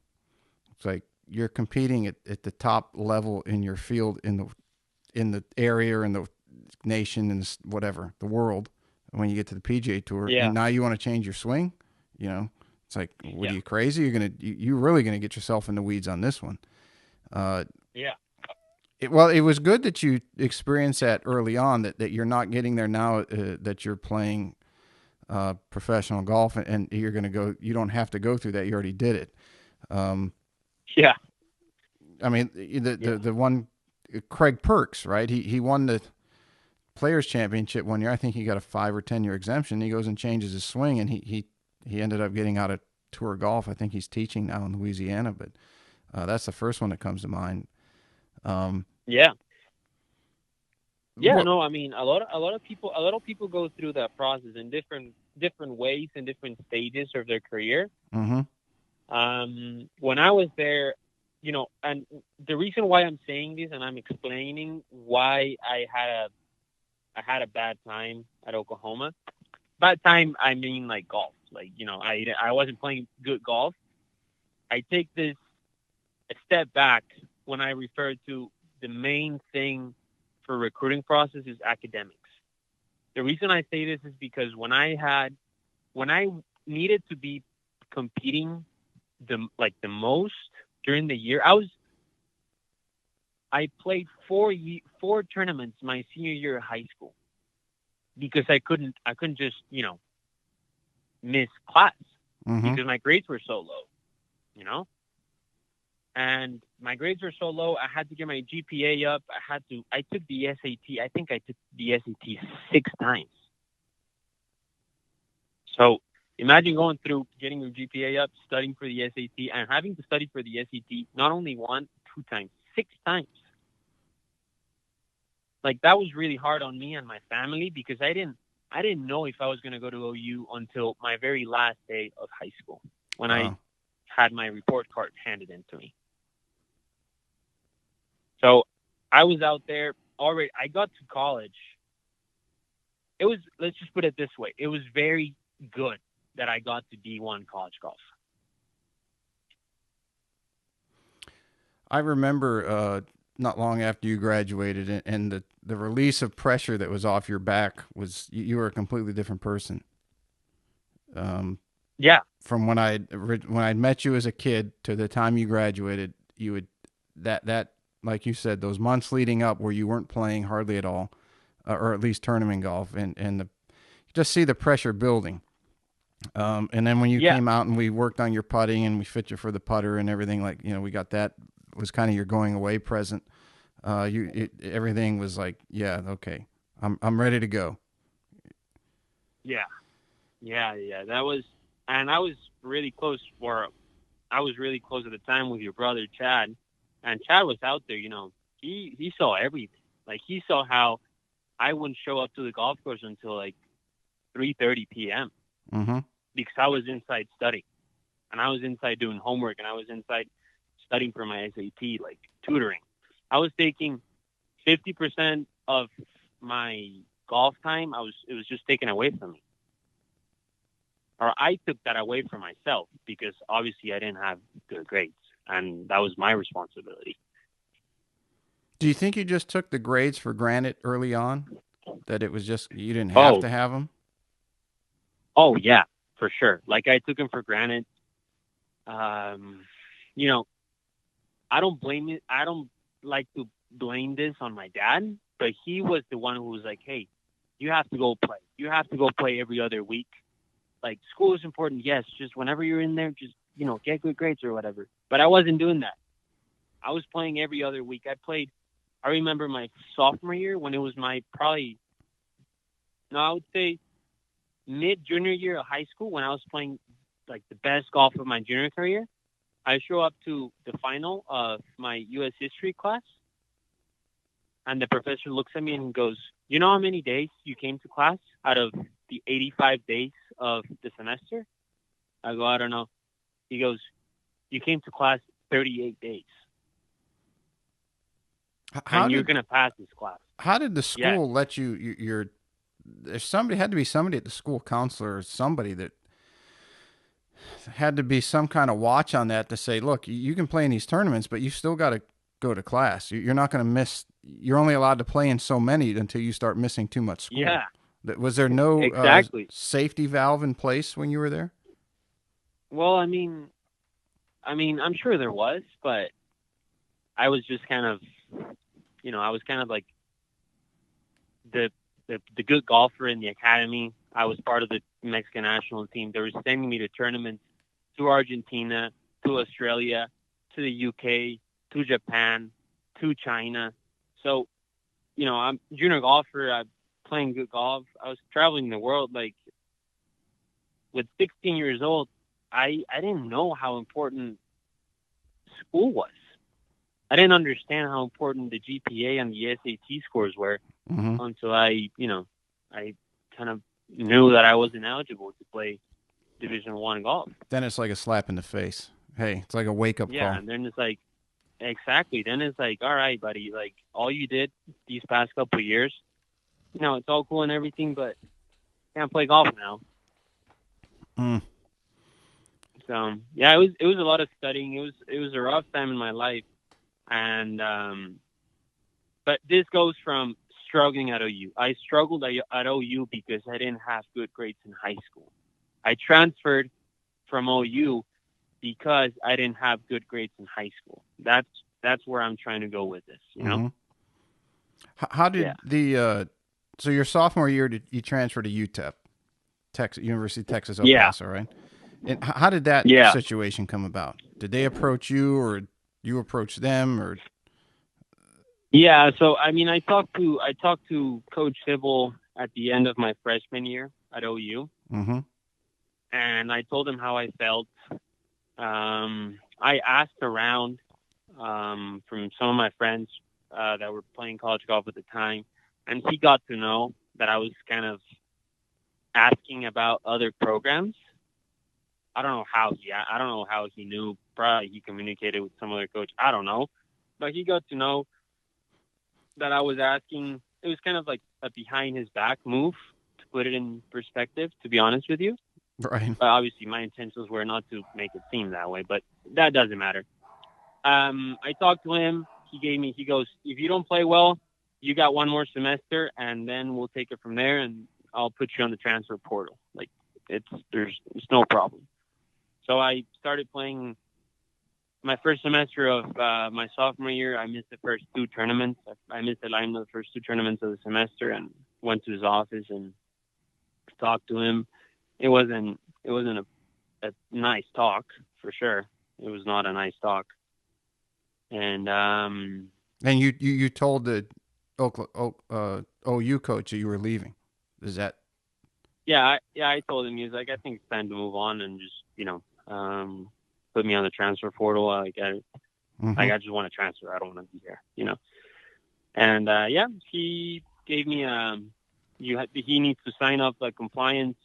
It's like you're competing at the top level in your field, in the area or in the nation and whatever, the world. When you get to the PGA Tour, and now you want to change your swing, it's like, what are you, crazy? You're really gonna get yourself in the weeds on this one. It was good that you experienced that early on, that you're not getting there now, that you're playing professional golf, and you're going to go. You don't have to go through that. You already did it. I mean, the one, Craig Perks, right? He won the Players Championship one year. I think he got a 5 or 10 year exemption. He goes and changes his swing, and he ended up getting out of tour golf. I think he's teaching now in Louisiana, but that's the first one that comes to mind. No, I mean, a lot of people go through that process in different ways and different stages of their career. Mm-hmm. When I was there, and the reason why I'm saying this and I'm explaining why I had a bad time at Oklahoma. Bad time, I mean, like golf. Like, I wasn't playing good golf. I take this a step back when I refer to the main thing for recruiting process is academics. The reason I say this is because when I needed to be competing the most during the year, I played four tournaments my senior year of high school because I couldn't just, miss class because my grades were so low, and my grades were so low. I had to get my GPA up. I took the SAT. I think I took the SAT 6 times. So imagine going through getting your GPA up, studying for the SAT, and having to study for the SAT not only 1, 2 times, 6 times. Like, that was really hard on me and my family because I didn't know if I was going to go to OU until my very last day of high school when I had my report card handed in to me. So I was out there already. I got to college. It was, let's just put it this way. It was very good that I got to D1 college golf. I remember not long after you graduated, and the release of pressure that was off your back was you were a completely different person. Yeah. From when I met you as a kid to the time you graduated, you would that like you said, those months leading up where you weren't playing hardly at all, or at least tournament golf, and you just see the pressure building. And then when you Yeah. came out and we worked on your putting and we fit you for the putter and everything, like, we got that was kind of your going away present. Everything was like, yeah, okay, I'm ready to go. Yeah. Yeah. That was, and I was really close at the time with your brother Chad, and Chad was out there. He saw everything. Like, he saw how I wouldn't show up to the golf course until like 3:30 p.m. Mm-hmm. because I was inside studying, and I was inside doing homework, and I was inside studying for my SAT, like tutoring. I was taking 50% of my golf time. It was just taken away from me. Or I took that away from myself because obviously I didn't have good grades, and that was my responsibility. Do you think you just took the grades for granted early on? That it was just you didn't have to have them? Oh, yeah, for sure. Like, I took them for granted. You know, I don't blame it. I don't like to blame this on my dad, but he was the one who was like, hey, you have to go play. You have to go play every other week. Like, school is important, yes. Just whenever you're in there, just, get good grades or whatever. But I wasn't doing that. I was playing every other week. I remember my sophomore year when it was I would say mid-junior year of high school when I was playing, like, the best golf of my junior career. I show up to the final of my U.S. history class, and the professor looks at me and goes, you know how many days you came to class out of the 85 days of the semester? I go, I don't know. He goes, you came to class 38 days. You're going to pass this class. How did the school let you, had to be somebody at the school counselor or somebody that had to be some kind of watch on that to say, look, you can play in these tournaments, but you still got to go to class. You're not going to miss. You're only allowed to play in so many until you start missing too much school. Yeah. Was there no safety valve in place when you were there? Well, I mean, I'm sure there was, but I was just kind of, I was kind of like the good golfer in the academy. I was part of the Mexican national team. They were sending me to tournaments to Argentina, to Australia, to the UK, to Japan, to China. So, I'm a junior golfer. I'm playing good golf. I was traveling the world. Like, with 16 years old, I didn't know how important school was. I didn't understand how important the GPA and the SAT scores were until I kind of knew that I wasn't eligible to play Division I golf. Then it's like a slap in the face. Hey, it's like a wake-up call. Yeah, and then it's like, exactly. Then it's like, all right, buddy, like, all you did these past couple of years, it's all cool and everything, but you can't play golf now. So, yeah, it was a lot of studying. It was a rough time in my life. And but this goes from struggling at OU. I struggled at OU because I didn't have good grades in high school. I transferred from OU because I didn't have good grades in high school. That's where I'm trying to go with this, How did so your sophomore year you transferred to UTEP, University of Texas El Paso, right? And how did that situation come about? Did they approach you, or you approach them, or? Yeah, so I talked to Coach Sybil at the end of my freshman year at OU, and I told him how I felt. I asked around from some of my friends that were playing college golf at the time, and he got to know that I was kind of asking about other programs. I don't know how he knew. Probably he communicated with some other coach. I don't know. But he got to know that I was asking. It was kind of like a behind his back move, to put it in perspective, to be honest with you. Right. But obviously my intentions were not to make it seem that way, but that doesn't matter. I talked to him. he goes, if you don't play well, you got one more semester, and then we'll take it from there, and I'll put you on the transfer portal. Like, it's no problem. So I started playing my first semester of my sophomore year. I missed the first 2 tournaments. I missed the line of the first 2 tournaments of the semester, and went to his office and talked to him. It wasn't a nice talk, for sure. It was not a nice talk. And you told the OU coach that you were leaving. Is that? Yeah, I told him. He was like, I think it's time to move on and just, put me on the transfer portal. I just want to transfer. I don't want to be here, And he gave me he needs to sign up a compliance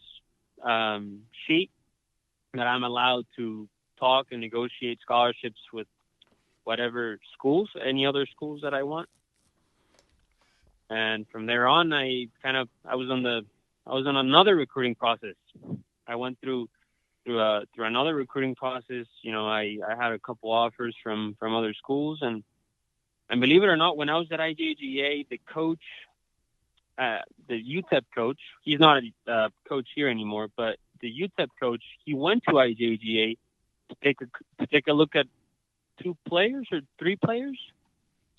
sheet that I'm allowed to talk and negotiate scholarships with whatever schools, any other schools that I want. And from there on, I was on another recruiting process. I went through another recruiting process. I had a couple offers from other schools, and believe it or not, when I was at IJGA, the coach, the UTEP coach, he's not a coach here anymore, but the UTEP coach, he went to IJGA to take a look at 2 players or 3 players.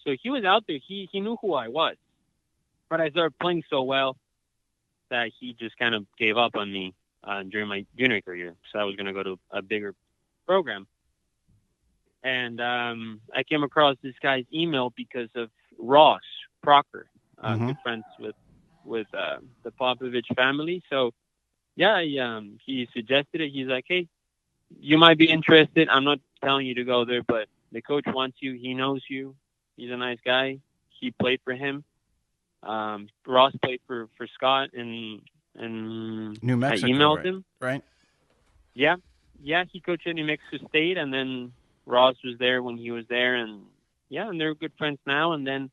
So he was out there. He knew who I was, but I started playing so well that he just kind of gave up on me during my junior career. So I was going to go to a bigger program. And I came across this guy's email because of Ross Proctor, good friends with the Popovich family. So yeah, he suggested it. He's like, hey, you might be interested. I'm not telling you to go there, but the coach wants you. He knows you. He's a nice guy. He played for him. Ross played for Scott in New Mexico. I emailed him. Right? Yeah. He coached at New Mexico State, and then Ross was there when he was there, and they're good friends now. And then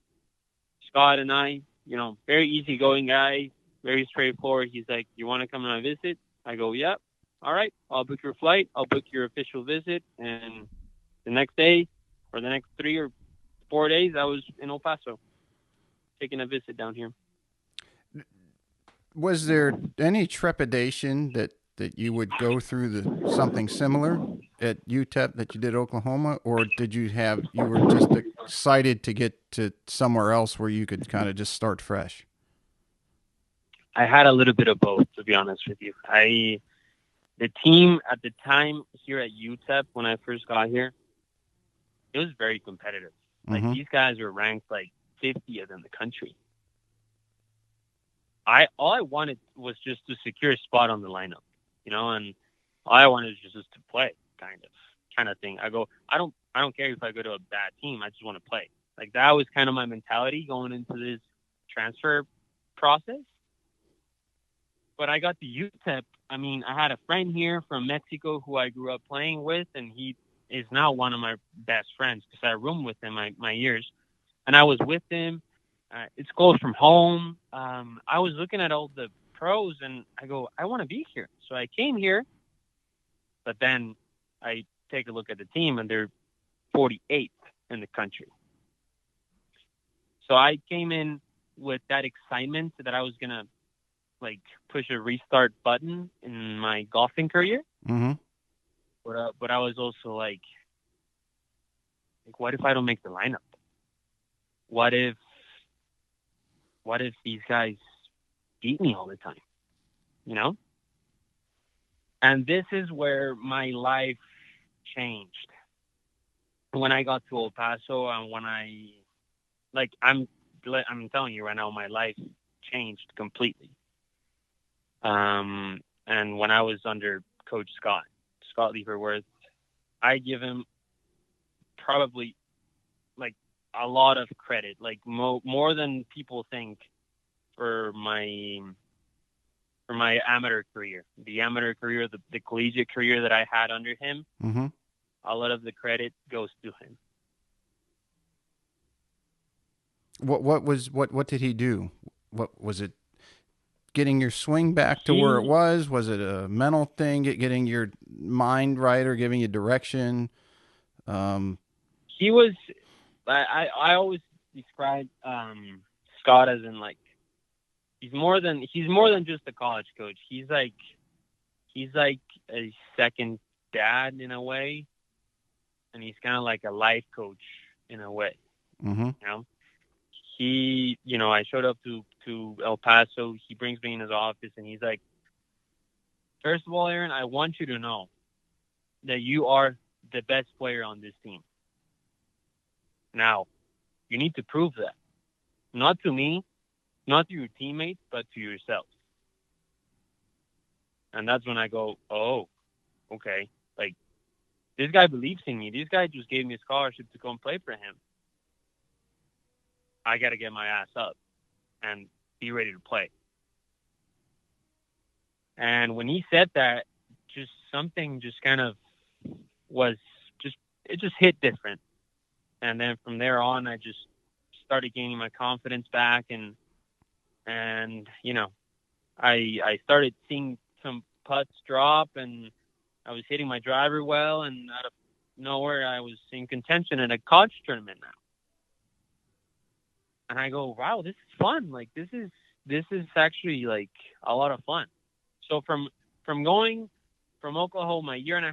Scott and I, very easygoing guy, very straightforward. He's like, you want to come on a visit? I go, yep. All right, I'll book your flight. I'll book your official visit. And the next day, or the next 3 or 4 days, I was in El Paso, taking a visit down here. Was there any trepidation that you would go through something similar at UTEP that you did Oklahoma, or did you were just excited to get to somewhere else where you could kind of just start fresh? I had a little bit of both, to be honest with you. The team at the time here at UTEP, when I first got here, it was very competitive. Like, these guys were ranked like 50th in the country. All I wanted was just to secure a spot on the lineup, and all I wanted was just to play, kind of thing. I don't care if I go to a bad team. I just want to play. Like, that was kind of my mentality going into this transfer process. But I got the UTEP. I mean, I had a friend here from Mexico who I grew up playing with, and he is now one of my best friends because I roomed with him my years. And I was with him. It's close from home. I was looking at all the pros, and I go, I want to be here. So I came here, but then I take a look at the team, and they're 48th in the country. So I came in with that excitement that I was going to, push a restart button in my golfing career. But I was also like, what if I don't make the lineup? What if these guys beat me all the time? And this is where my life changed. When I got to El Paso, and when I'm telling you right now, my life changed completely. And when I was under Coach Scott Lieberworth, I give him probably a lot of credit, more than people think, for my amateur career, the amateur career, the collegiate career that I had under him. A lot of the credit goes to him. What did he do? What was it? Getting your swing back to where it was? Was it a mental thing? Getting your mind right, or giving you direction? He was I always describe Scott as in like he's more than just a college coach. He's like a second dad in a way, and he's kind of like a life coach in a way. Mm-hmm. You know, I showed up to El Paso. He brings me in his office, and he's like, first of all, Aaron, I want you to know that you are the best player on this team. Now, you need to prove that. Not to me, not to your teammates, but to yourself. And that's when I go, oh, okay. Like, this guy believes in me. This guy just gave me a scholarship to come play for him. I got to get my ass up and be ready to play. And when he said that, just something just kind of it just hit different. And then from there on, I just started gaining my confidence back, and I started seeing some putts drop, and I was hitting my driver well, and out of nowhere, I was in contention in a college tournament now. And I go, wow, this is fun. Like, this is actually like a lot of fun. So from going from Oklahoma in a year and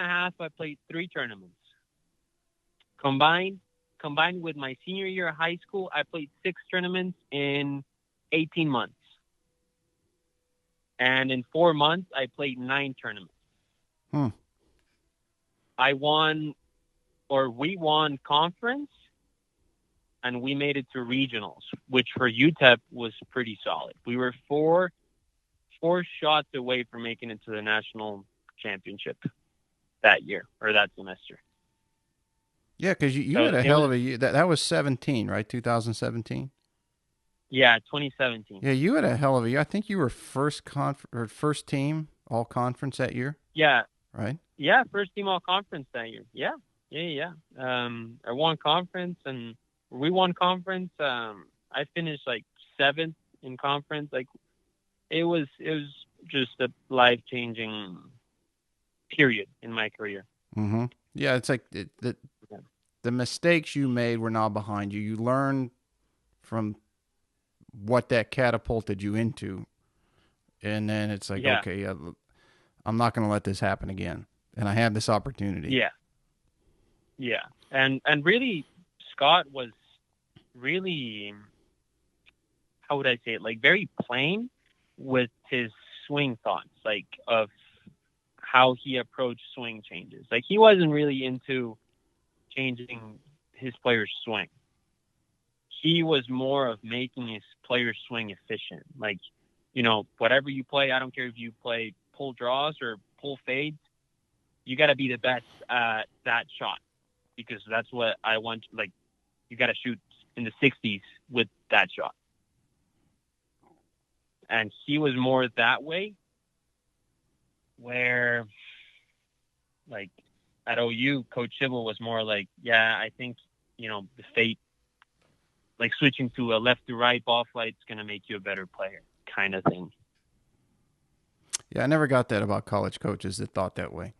a half, I played 3 tournaments. Combined with my senior year of high school, I played 6 tournaments in 18 months. And in 4 months, I played 9 tournaments. We won conference, and we made it to regionals, which for UTEP was pretty solid. We were 4 shots away from making it to the national championship that year or that semester. Yeah, because you had a hell of a year. That was 17, right? 2017? Yeah, 2017. Yeah, you had a hell of a year. I think you were first team all conference that year. Yeah. Right? Yeah, first team all conference that year. Yeah. I won conference, and we won conference. I finished like 7th in conference. Like, it was just a life-changing period in my career. Mm-hmm. Yeah, it's like the mistakes you made were not behind you. You learned from what that catapulted you into, and then it's like, okay, I'm not going to let this happen again, and I have this opportunity. Yeah, and really, Scott was really, how would I say it, like very plain with his swing thoughts, like of how he approached swing changes. Like, he wasn't really into changing his player's swing. He was more of making his player's swing efficient. Like, whatever you play, I don't care if you play pull draws or pull fades, you got to be the best at that shot, because that's what I want. Like, you got to shoot in the 60s with that shot. And he was more that way, where, like, at OU, Coach Shibble was more like, yeah, I think, the fate, like switching to a left to right ball flight is going to make you a better player kind of thing. Yeah, I never got that about college coaches that thought that way.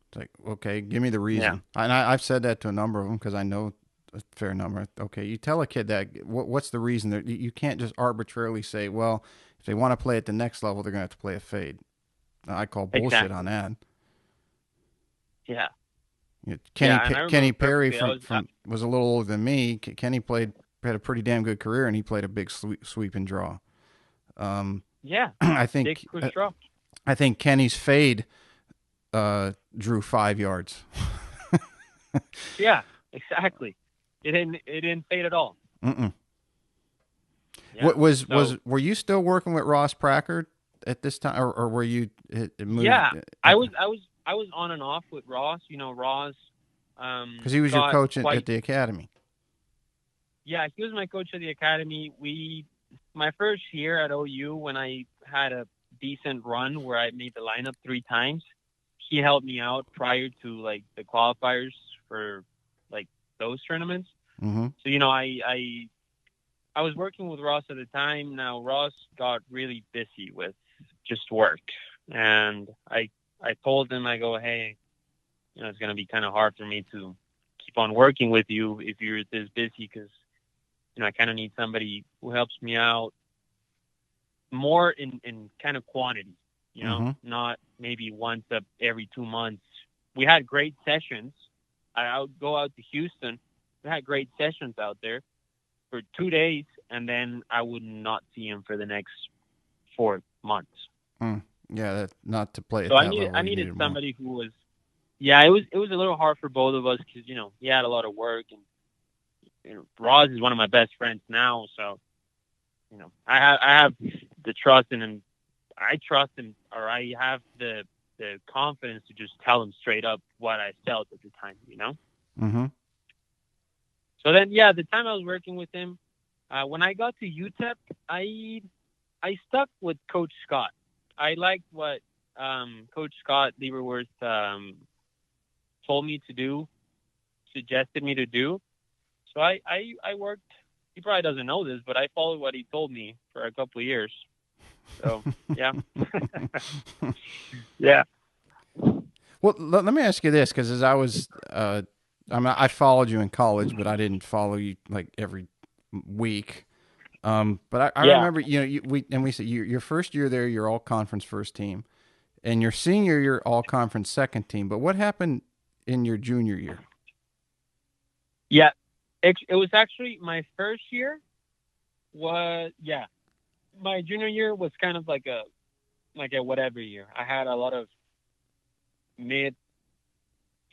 It's like, okay, give me the reason. Yeah. And I've said that to a number of them because I know a fair number. Okay, you tell a kid that, what's the reason? That you can't just arbitrarily say, well, if they want to play at the next level, they're going to have to play a fade. I call bullshit on that. Yeah. Kenny Perry was a little older than me. Kenny had a pretty damn good career, and he played a big sweep and draw. I think Kenny's fade drew 5 yards. Yeah, exactly. It didn't fade at all. Mm-mm. Yeah. Were you still working with Ross Pracker at this time, or were you moved? Yeah, I was on and off with Ross. Ross, because he was your coach at the academy. Yeah, he was my coach at the academy. My first year at OU, when I had a decent run where I made the lineup 3 times, he helped me out prior to like the qualifiers for like those tournaments. Mm-hmm. So I was working with Ross at the time. Now Ross got really busy with just work, and I told him, I go, hey, it's going to be kind of hard for me to keep keep on working with you if you're this busy, because I kind of need somebody who helps me out more in kind of quantity, not maybe once every 2 months. We had great sessions. I would go out to Houston. We had great sessions out there for 2 days, and then I would not see him for the next 4 months. Yeah, not to play at So that level. I needed somebody who was, it was a little hard for both of us because, he had a lot of work, and Roz is one of my best friends now. So, I have the trust in him. I trust him, or I have the confidence to just tell him straight up what I felt at the time, Mm-hmm. So then, the time I was working with him, when I got to UTEP, I stuck with Coach Scott. I liked what Coach Scott Lieberworth told me to do, suggested me to do. So I worked. He probably doesn't know this, but I followed what he told me for a couple of years. So, yeah. Yeah. Well, let me ask you this, because as I followed you in college, but I didn't follow you like every week. But I remember, we said your first year there, you're all conference first team, and your senior year, all conference second team. But what happened in your junior year? Yeah, it was actually my first year. My junior year was kind of like a whatever year. I had a lot of mid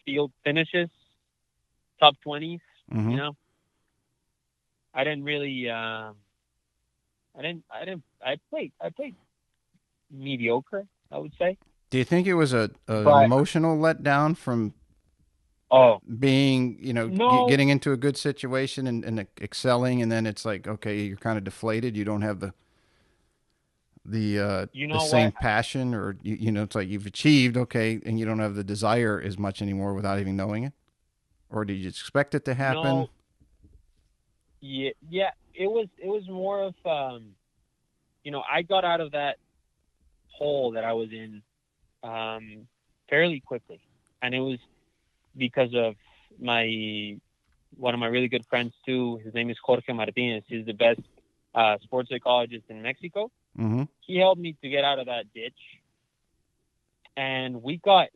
field finishes, top 20s. Mm-hmm. I didn't really. I played mediocre, I would say. Do you think it was an emotional letdown from being, no, getting into a good situation and excelling, and then it's like, okay, you're kind of deflated. You don't have the same passion, or it's like you've achieved, okay, and you don't have the desire as much anymore without even knowing it? Or did you expect it to happen? No. Yeah, it was more of I got out of that hole that I was in fairly quickly, and it was because of one of my really good friends too. His name is Jorge Martinez. He's the best sports psychologist in Mexico. Mm-hmm. He helped me to get out of that ditch, and we got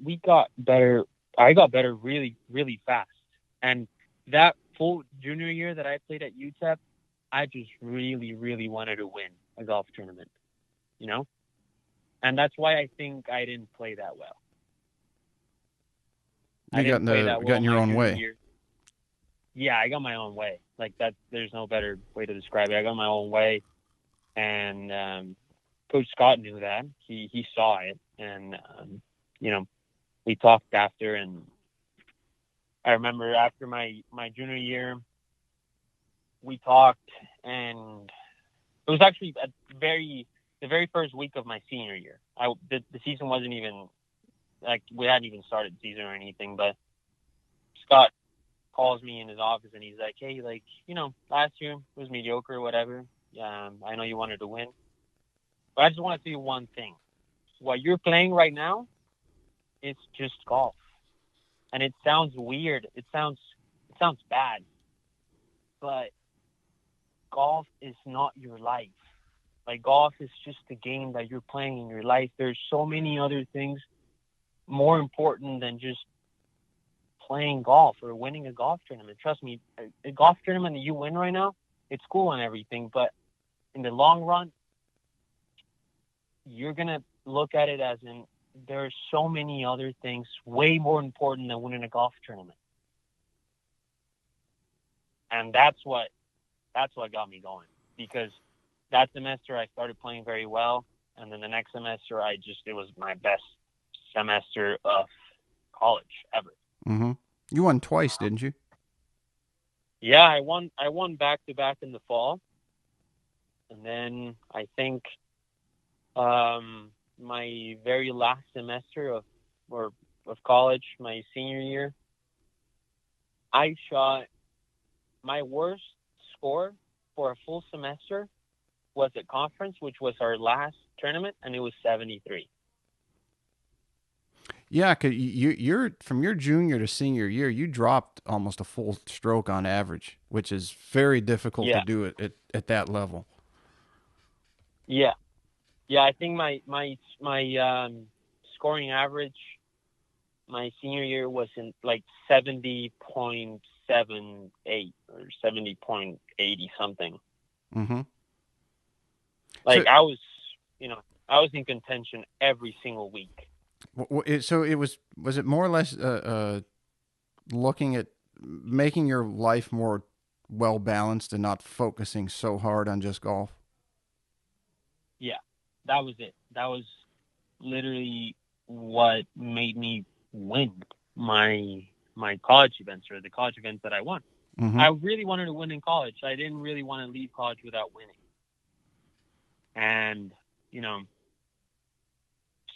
better. I got better really, really fast. And that full junior year that I played at UTEP, I just really, really wanted to win a golf tournament, and that's why I think I didn't play that well. You got in your own way. Year. Yeah, I got my own way. Like that, there's no better way to describe it. I got my own way, and Coach Scott knew that. He saw it, and we talked after, and I remember after my junior year, we talked, and it was actually the very first week of my senior year. The season wasn't even, like, we hadn't even started the season or anything, but Scott calls me in his office, and he's like, hey, like, last year was mediocre or whatever. I know you wanted to win, but I just want to tell you one thing. What you're playing right now, it's just golf. And it sounds weird. It sounds bad. But golf is not your life. Like, golf is just a game that you're playing in your life. There's so many other things more important than just playing golf or winning a golf tournament. Trust me, a golf tournament that you win right now, it's cool and everything, but in the long run, you're going to look at it as in there are so many other things way more important than winning a golf tournament. And that's what got me going, because that semester I started playing very well, and then the next semester it was my best semester of college ever. Mm-hmm. You won twice, didn't you? Yeah, I won back-to-back in the fall, and then I think my very last semester of college, my senior year, I shot my worst score for a full semester was at conference, which was our last tournament, and it was 73. Yeah, cause you're from your junior to senior year, you dropped almost a full stroke on average, which is very difficult to Yeah, do at that level. yeah, yeah. I think my scoring average my senior year was in like 70.78 or 70.80 something. Mm-hmm. So, Like I was, you know, I was in contention every single week. so was it more or less looking at making your life more well balanced and not focusing so hard on just golf? Yeah, that was it. That was literally what made me win my college events or the college events that I won. Mm-hmm. I really wanted to win in college. I didn't really want to leave college without winning. And, you know,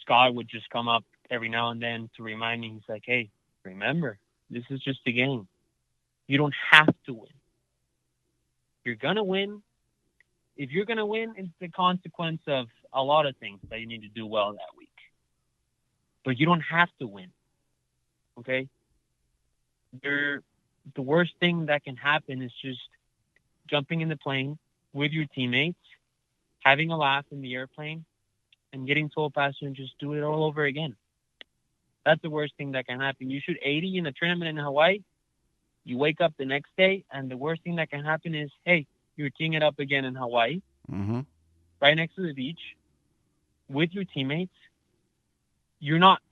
Scott would just come up every now and then to remind me. He's like, hey, remember, this is just a game. You don't have to win. You're going to win. If you're going to win, it's the consequence of a lot of things that you need to do well that week. But you don't have to win. Okay? The worst thing that can happen is just jumping in the plane with your teammates, having a laugh in the airplane, and getting to El Paso and just do it all over again. That's the worst thing that can happen. You shoot 80 in a tournament in Hawaii, you wake up the next day, and the worst thing that can happen is, hey, you're teeing it up again in Hawaii, Mm-hmm. right next to the beach, with your teammates. You're not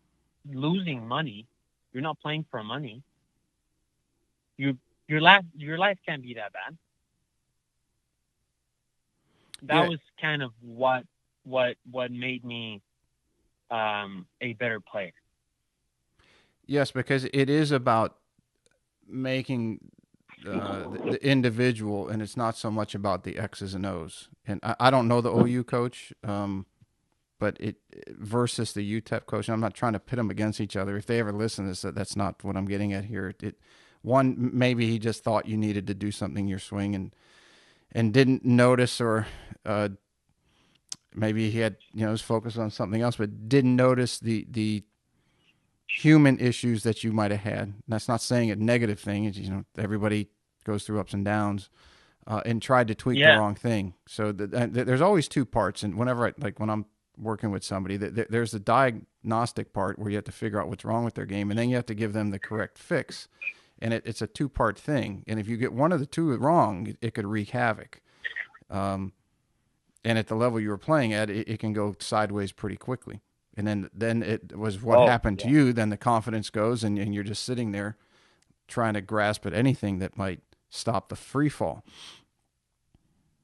losing money. You're not playing for money. Your life can't be that bad. That Yeah. was kind of what made me a better player. Yes, because it is about making the individual, and it's not so much about the X's and O's. And I don't know the OU coach, but it versus the UTEP coach. And I'm not trying to pit them against each other. If they ever listen to this, that's not what I'm getting at here. One, maybe he just thought you needed to do something in your swing and didn't notice, or maybe he had was focused on something else, but didn't notice the human issues that you might have had. And that's not saying a negative thing. It's, everybody goes through ups and downs, and tried to tweak the Yeah, wrong thing. So there's always two parts. And whenever when I'm working with somebody, there's the diagnostic part where you have to figure out what's wrong with their game, and then you have to give them the correct fix. And it's a two-part thing. And if you get one of the two wrong, it could wreak havoc. And at the level you were playing at, it can go sideways pretty quickly. And then it was what happened to you. Then the confidence goes, and you're just sitting there trying to grasp at anything that might stop the free fall.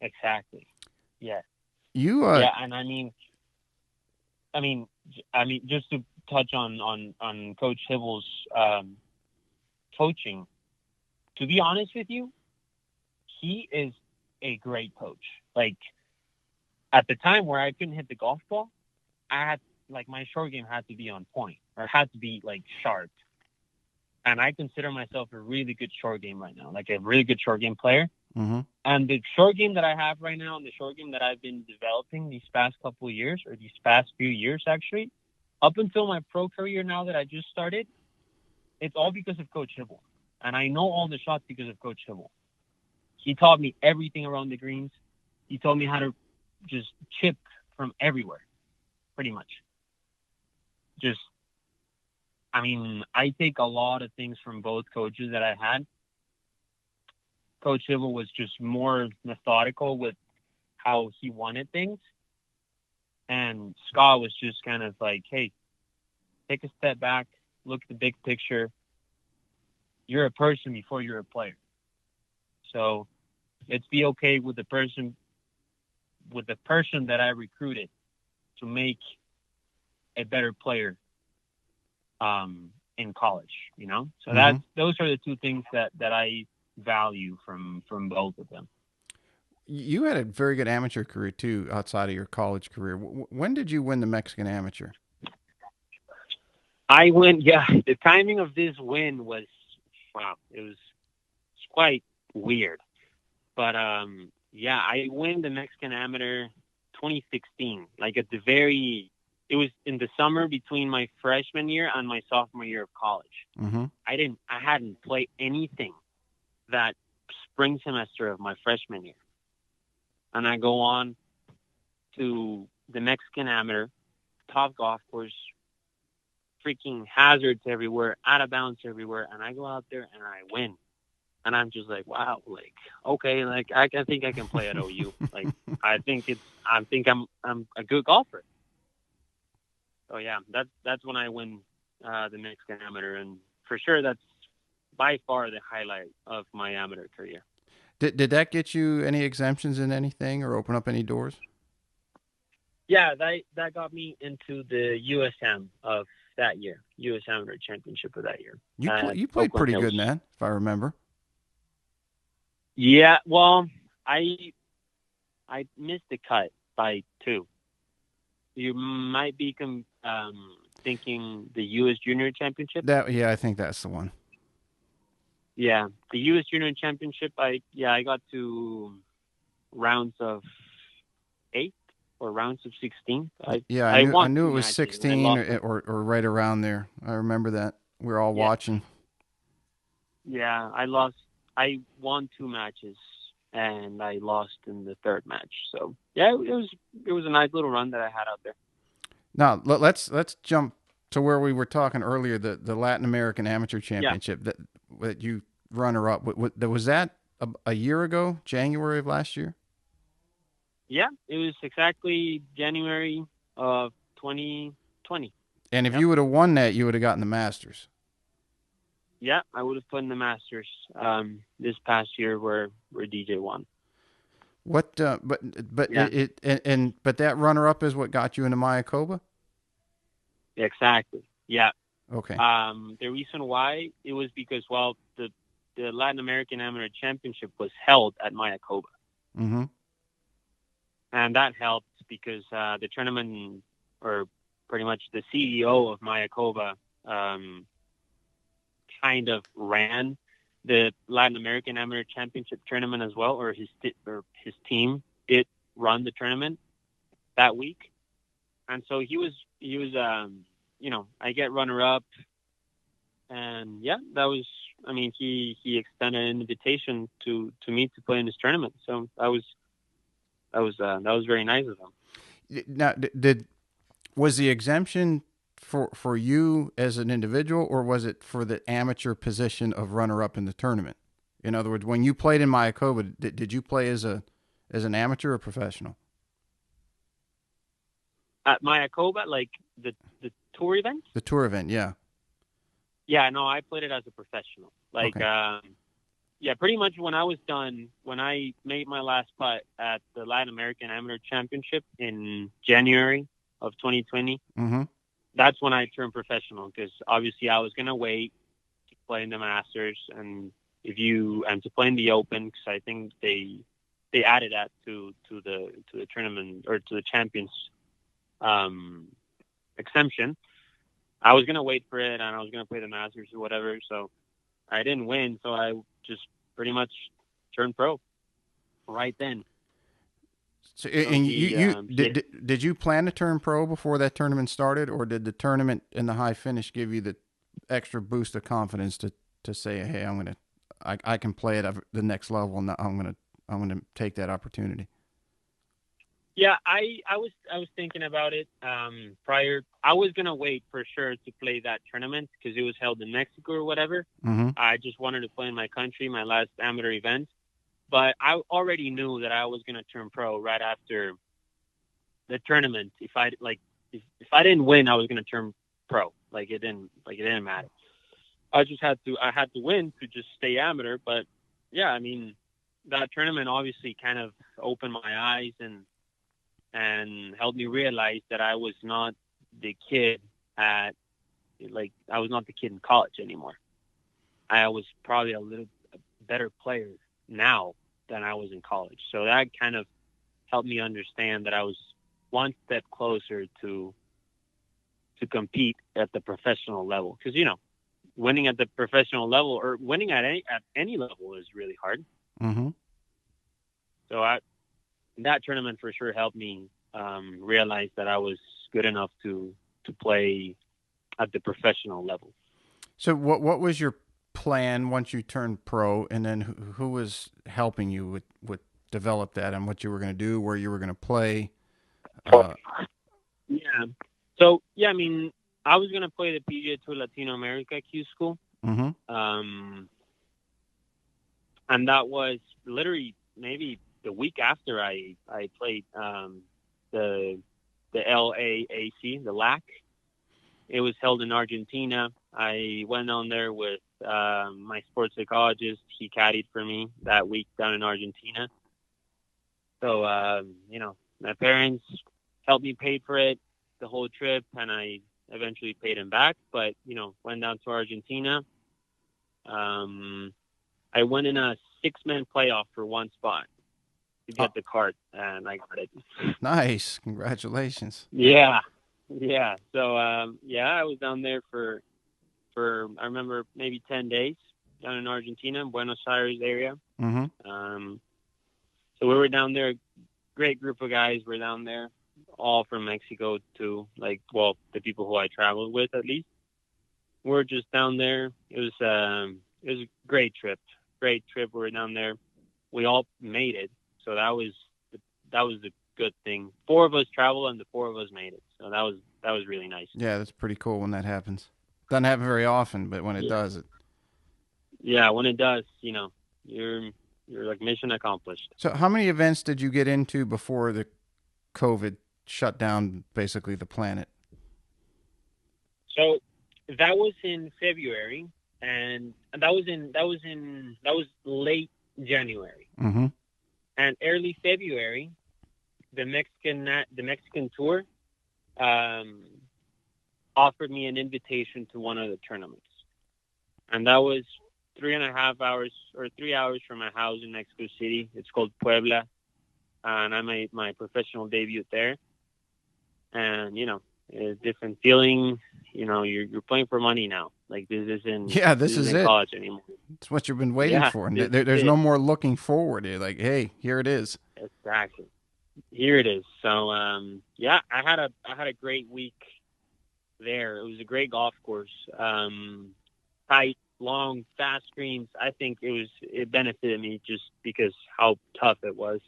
exactly. Yeah, You yeah, and I mean, just to touch on Coach Hibble's coaching. To be honest with you, he is a great coach. Like at the time where I couldn't hit the golf ball, I had my short game had to be on point or had to be sharp. And I consider myself a really good short game right now, like a really good short game player. mm-hmm. And the short game that I have right now and the short game that I've been developing these past couple of years or these past few years, actually, up until my pro career now that I just started, it's all because of Coach Hibble. And I know all the shots because of Coach Hibble. He taught me everything around the greens. He told me how to just chip from everywhere, pretty much. I take a lot of things from both coaches that I had. Coach Hibble was just more methodical with how he wanted things. And Scott was just kind of like, hey, take a step back, look at the big picture. You're a person before you're a player. So let's be okay with the person that I recruited to make a better player in college, So Mm-hmm. those are the two things that I value from both of them. You had a very good amateur career too, outside of your college career. When did you win the Mexican Amateur? I went, yeah, the timing of this win was, wow, it's quite weird. But, yeah, I win the Mexican Amateur 2016, it it was in the summer between my freshman year and my sophomore year of college. Mm-hmm. I hadn't played anything that spring semester of my freshman year. And I go on to the Mexican Amateur, top golf course, freaking hazards everywhere, out of bounds everywhere, and I go out there and I win. And I'm just like, wow, like, okay, like I think I can play at OU. Like I think I'm a good golfer. So yeah, that's when I win the Mexican Amateur, and for sure that's by far the highlight of my amateur career. Did that get you any exemptions in anything or open up any doors? Yeah, that got me into the USM of that year, US Amateur Championship of that year. You played Oakland pretty Hills. good in that, if I remember. Yeah, well, I missed the cut by 2. You might be thinking the U.S. Junior Championship. Yeah, I think that's the one. Yeah, the U.S. Junior Championship. I got to rounds of 8 or rounds of 16. I knew it was 16 or right around there. I remember that. We were all watching. Yeah, I won 2 matches and I lost in the 3rd match. So yeah, it was a nice little run that I had out there. Now let's jump to where we were talking earlier, the Latin American Amateur Championship that you runner up. Was that a year ago, January of last year? Yeah, it was exactly January of 2020. And if you would have won that, you would have gotten the Masters. Yeah, I would have put in the Masters this past year where DJ won. What? But that runner up is what got you into Mayakoba? Exactly. Yeah. Okay. The reason why it was because the Latin American Amateur Championship was held at Mayakoba. Mm-hmm. And that helped because the tournament, or pretty much the CEO of Mayakoba, kind of ran the Latin American Amateur Championship tournament as well, or his team did run the tournament that week, and so he was I get runner up, and yeah, that was. I mean, he extended an invitation to me to play in this tournament, so that was very nice of him. Now, was the exemption for you as an individual, or was it for the amateur position of runner-up in the tournament? In other words, when you played in Mayakoba, did you play as an amateur or professional? At Mayakoba, like the tour event? The tour event, yeah. Yeah, no, I played it as a professional. Like, okay. Yeah, pretty much when I was done, when I made my last putt at the Latin American Amateur Championship in January of 2020, mm-hmm. That's when I turned professional, because obviously I was going to wait to play in the Masters and to play in the Open, because I think they added that to the tournament, or to the Champions exemption. I was going to wait for it, and I was going to play the Masters or whatever, so I didn't win, so I just pretty much turned pro right then. So, and did you plan to turn pro before that tournament started, or did the tournament and the high finish give you the extra boost of confidence to say, hey, I can play at the next level, and I'm gonna take that opportunity? Yeah, I was thinking about it prior. I was gonna wait for sure to play that tournament because it was held in Mexico or whatever. Mm-hmm. I just wanted to play in my country, my last amateur event. But I already knew that I was gonna turn pro right after the tournament. If I didn't win, I was gonna turn pro. Like it didn't matter. I had to win to just stay amateur. But yeah, I mean, that tournament obviously kind of opened my eyes and helped me realize that I was not the kid I was not the kid in college anymore. I was probably a little better player now than I was in college. So that kind of helped me understand that I was one step closer to compete at the professional level. Because, winning at the professional level, or winning at any level, is really hard. Mm-hmm. So that tournament for sure helped me realized that I was good enough to play at the professional level. So what was your plan once you turned pro, and then who was helping you with develop that and what you were going to do, where you were going to play? Yeah. So, I mean, I was going to play the PGA Tour Latin America Q School. Mm-hmm. And that was literally maybe the week after I played the LAAC, the LAC. It was held in Argentina. I went down there with my sports psychologist. He caddied for me that week down in Argentina. So, my parents helped me pay for it, the whole trip, and I eventually paid him back. But, went down to Argentina. I went in a 6-man playoff for one spot to get the cart, and I got it. Nice. Congratulations. Yeah. So, I was down there for I remember maybe 10 days down in Argentina, Buenos Aires area. Mm-hmm. So we were down there, great group of guys were down there, all from Mexico too, the people who I traveled with at least. We're just down there. It was a great trip. We were down there. We all made it. So that was the good thing. 4 of us traveled and the 4 of us made it. So that was really nice. Yeah, that's pretty cool when that happens. Doesn't happen very often, but when it does, Yeah, when it does, you're like mission accomplished. So how many events did you get into before the COVID shut down basically the planet? So that was in February, and that was late January. Mm-hmm. And early February, the Mexican tour offered me an invitation to one of the tournaments, and that was 3.5 hours or 3 hours from my house in Mexico City. It's called Puebla, and I made my professional debut there. And a different feeling. You're playing for money now. Like this isn't this is it. College anymore. It's what you've been waiting for. And there's no more looking forward. You're like, hey, here it is. Exactly. Here it is. So I had a great week there. It was a great golf course. Tight, long, fast greens. I think it benefited me just because how tough it was.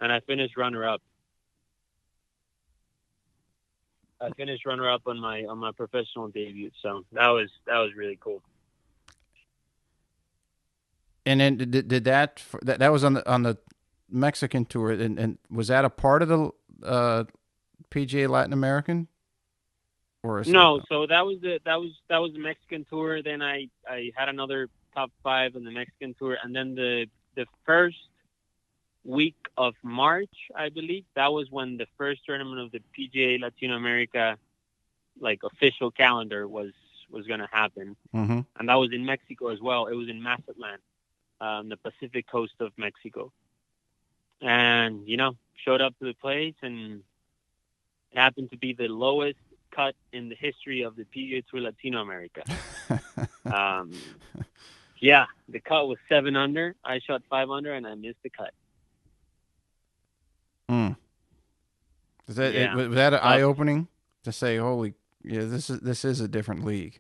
And I finished runner-up. On my professional debut, so that was really cool. And then did that was on the Mexican tour, and was that a part of the PGA Latin American? Or no? So that was the Mexican tour. Then I had another top 5 on the Mexican tour, and then the first week of March, I believe, that was when the first tournament of the PGA Latin America, official calendar was going to happen. Mm-hmm. And that was in Mexico as well. It was in Mazatlan, the Pacific coast of Mexico. And, showed up to the place, and it happened to be the lowest cut in the history of the PGA Tour Latin America. The cut was 7 under. I shot 5 under, and I missed the cut. Was that an eye-opening to say, "Holy, this is a different league"?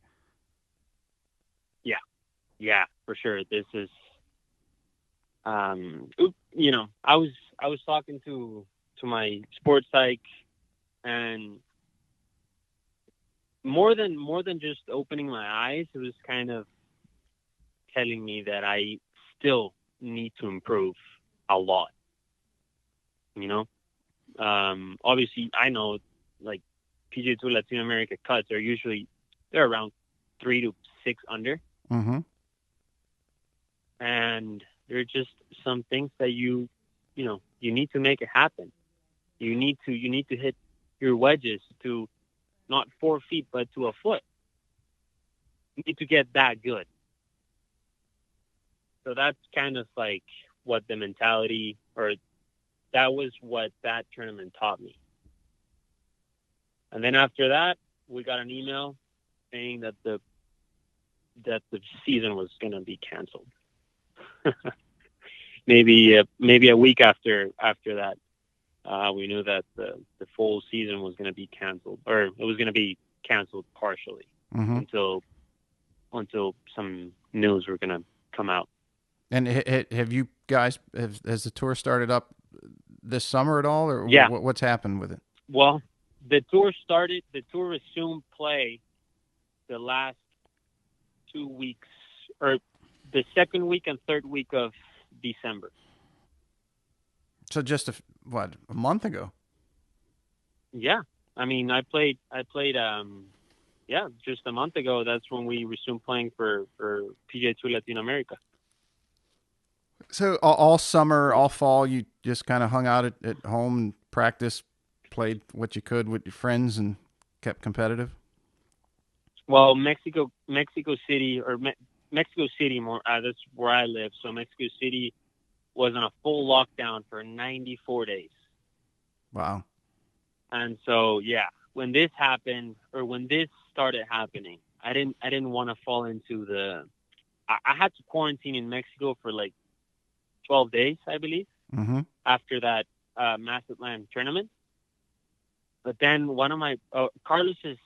Yeah, for sure. This is, I was talking to my sports psych, and more than just opening my eyes, it was kind of telling me that I still need to improve a lot. Obviously I know PGA Tour Latin America cuts are they're around 3 to 6 under. Mm-hmm. And there are just some things that you need to make it happen. You need to hit your wedges to not 4 feet, but to a foot. You need to get that good. So that's kind of what the mentality, or that was what that tournament taught me. And then after that, we got an email saying that the season was going to be canceled. maybe a week after that. we knew that the full season was going to be canceled, or it was going to be canceled partially until some news were going to come out. And have you guys, has the tour started up this summer at all, or Yeah. what's happened with it? Well, the tour resumed play the last 2 weeks, or the second week and third week of December. So just a month ago? Yeah. I mean, I played, just a month ago. That's when we resumed playing for PGA Tour Latin America. So all summer, all fall, you just kind of hung out at home and practiced, played what you could with your friends, and kept competitive? Well, Mexico City more. That's where I live. So Mexico City was on a full lockdown for 94 days. Wow. And so, yeah, when this happened, or when this started happening, I didn't want to fall into I had to quarantine in Mexico for like 12 days, I believe, after that Mazatlan tournament. But then one of my Carlos's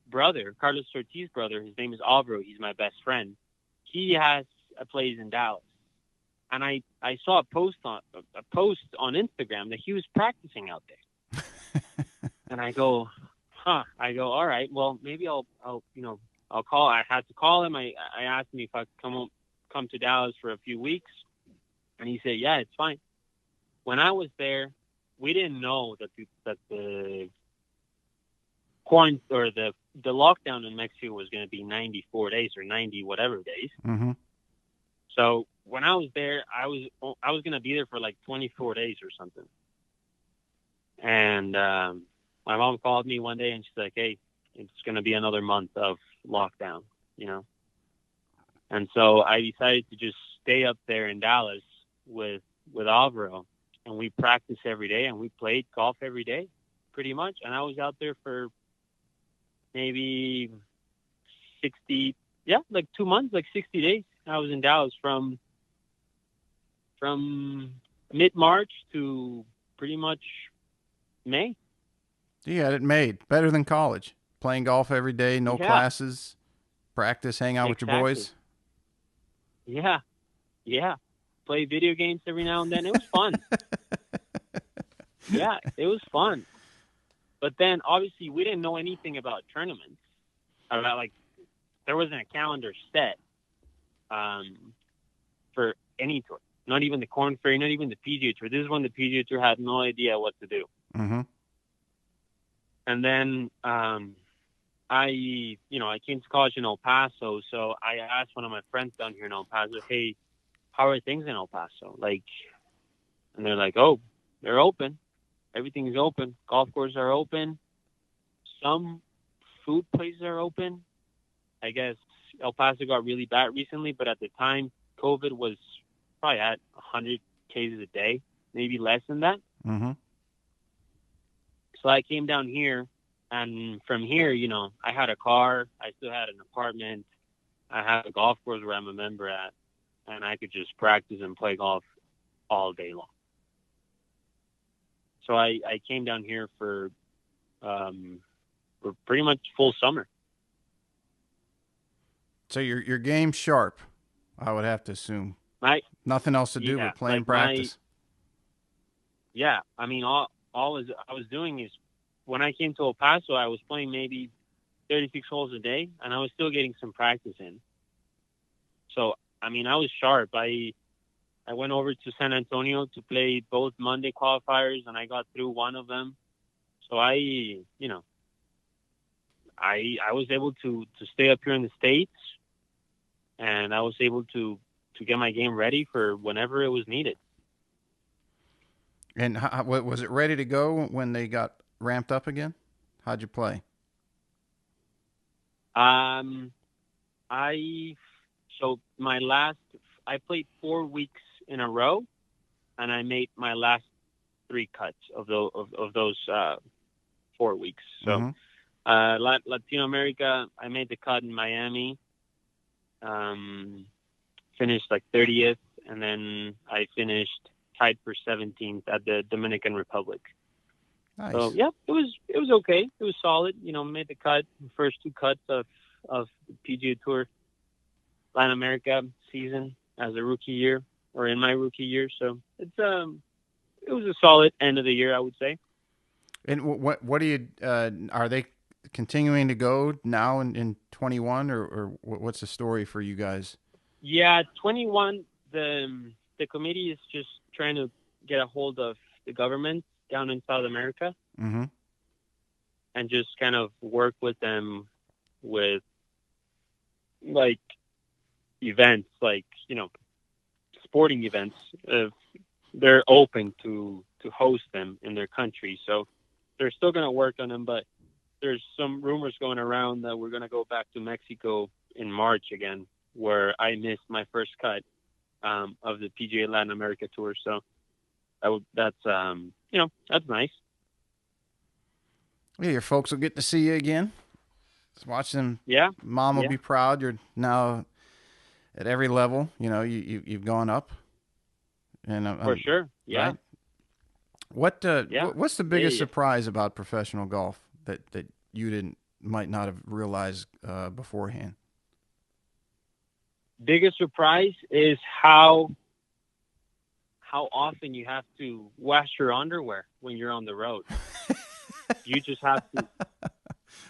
brother, Carlos Ortiz's brother, his name is Alvaro. He's my best friend. He has a place in Dallas, and I saw a post on Instagram that he was practicing out there. And I go, all right, well, maybe I'll call. I had to call him. I asked him if I could come to Dallas for a few weeks, and he said, yeah, it's fine. When I was there, we didn't know that the quarantine, or the lockdown in Mexico was going to be 94 days or 90 whatever days. So when I was there, I was going to be there for like 24 days or something. And my mom called me one day and she's like, hey, it's going to be another month of lockdown, And so I decided to just stay up there in Dallas with Alvaro, and we practiced every day and we played golf every day pretty much. And I was out there for maybe 2 months, like 60 days. I was in Dallas from mid-March to pretty much May. You had it made. Better than college. Playing golf every day, no classes, practice, hang out with your boys. Yeah. Play video games every now and then. It was fun. Yeah, it was fun. But then, obviously, we didn't know anything about tournaments. There wasn't a calendar set for any tour. Not even the Korn Ferry, not even the PGA Tour. This is when the PGA Tour had no idea what to do. And then I came to college in El Paso, so I asked one of my friends down here in El Paso, hey, how are things in El Paso? And they're like, oh, they're open. Everything's open. Golf courses are open. Some food places are open. I guess El Paso got really bad recently, but at the time, COVID was probably at 100 cases a day, maybe less than that. So I came down here, and from here, I had a car. I still had an apartment. I had a golf course where I'm a member at, and I could just practice and play golf all day long. So I came down here for pretty much full summer. So your game's sharp, I would have to assume. Nothing else to do but play and practice. I mean, all I was doing is, when I came to El Paso, I was playing maybe 36 holes a day, and I was still getting some practice in. So, I mean, I was sharp. I went over to San Antonio to play both Monday qualifiers, and I got through one of them. So I was able to stay up here in the States, and I was able to get my game ready for whenever it was needed. And was it ready to go when they got ramped up again? How'd you play? I played 4 weeks in a row, and I made my last 3 cuts of those 4 weeks. So Latin America, I made the cut in Miami, finished like 30th, and then I finished tied for 17th at the Dominican Republic. Nice. So yeah, it was okay. It was solid. Made the cut, first 2 cuts of the PGA Tour Latin America season as a rookie year, or in my rookie year. So it was a solid end of the year, I would say. And what do you are they continuing to go now in 21, or what's the story for you guys? Yeah, 21. The committee is just trying to get a hold of the government down in South America, Mm-hmm. and just kind of work with them with like events, like sporting events. They're open to host them in their country, so they're still going to work on them. But there's some rumors going around that we're going to go back to Mexico in March again, where I missed my first cut of the PGA Latin America Tour. So that's nice. Yeah, your folks will get to see you again. Just watch them. Yeah, Mom will yeah. be proud. You're now at every level. You've gone up, and For sure. Yeah. Right? What's the biggest Yeah. surprise about professional golf that you might not have realized beforehand? Biggest surprise is how often you have to wash your underwear when you're on the road. You just have to,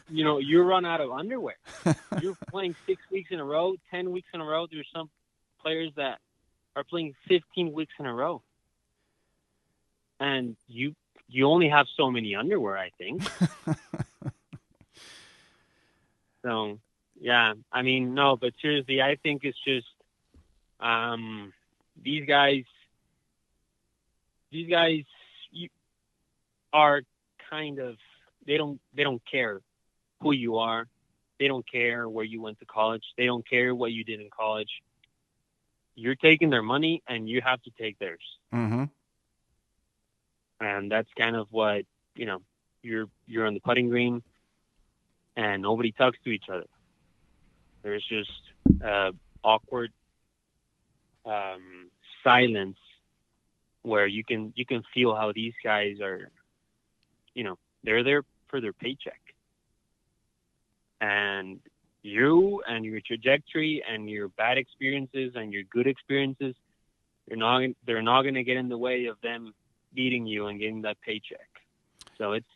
you run out of underwear. You're playing 6 weeks in a row, 10 weeks in a row. There's some players that are playing 15 weeks in a row. And you only have so many underwear, I think. So, yeah, I mean, no, but seriously, I think it's just these guys are kind of, they don't care who you are. They don't care where you went to college. They don't care what you did in college. You're taking their money, and you have to take theirs. Mm-hmm. And that's kind of what, you're on the putting green, and nobody talks to each other. There's just awkward silence where you can feel how these guys are, they're there for their paycheck. And you and your trajectory and your bad experiences and your good experiences, they're not going to get in the way of them beating you and getting that paycheck. So it's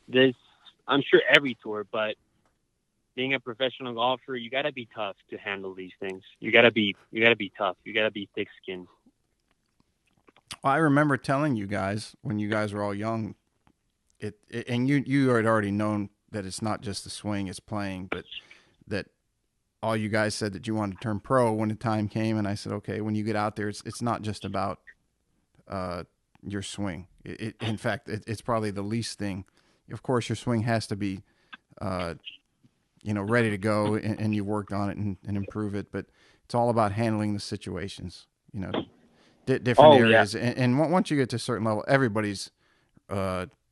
this, I'm sure every tour, but being a professional golfer, you got to be tough to handle these things. You got to be tough. You got to be thick-skinned. Well, I remember telling you guys when you guys were all young, and you had already known that it's not just the swing, it's playing, but that all you guys said that you wanted to turn pro when the time came. And I said, okay, when you get out there, it's not just about your swing. In fact, it's probably the least thing. Of course, your swing has to be, ready to go, and you worked on it and improve it. But it's all about handling the situations, different areas. Yeah. And once you get to a certain level, everybody's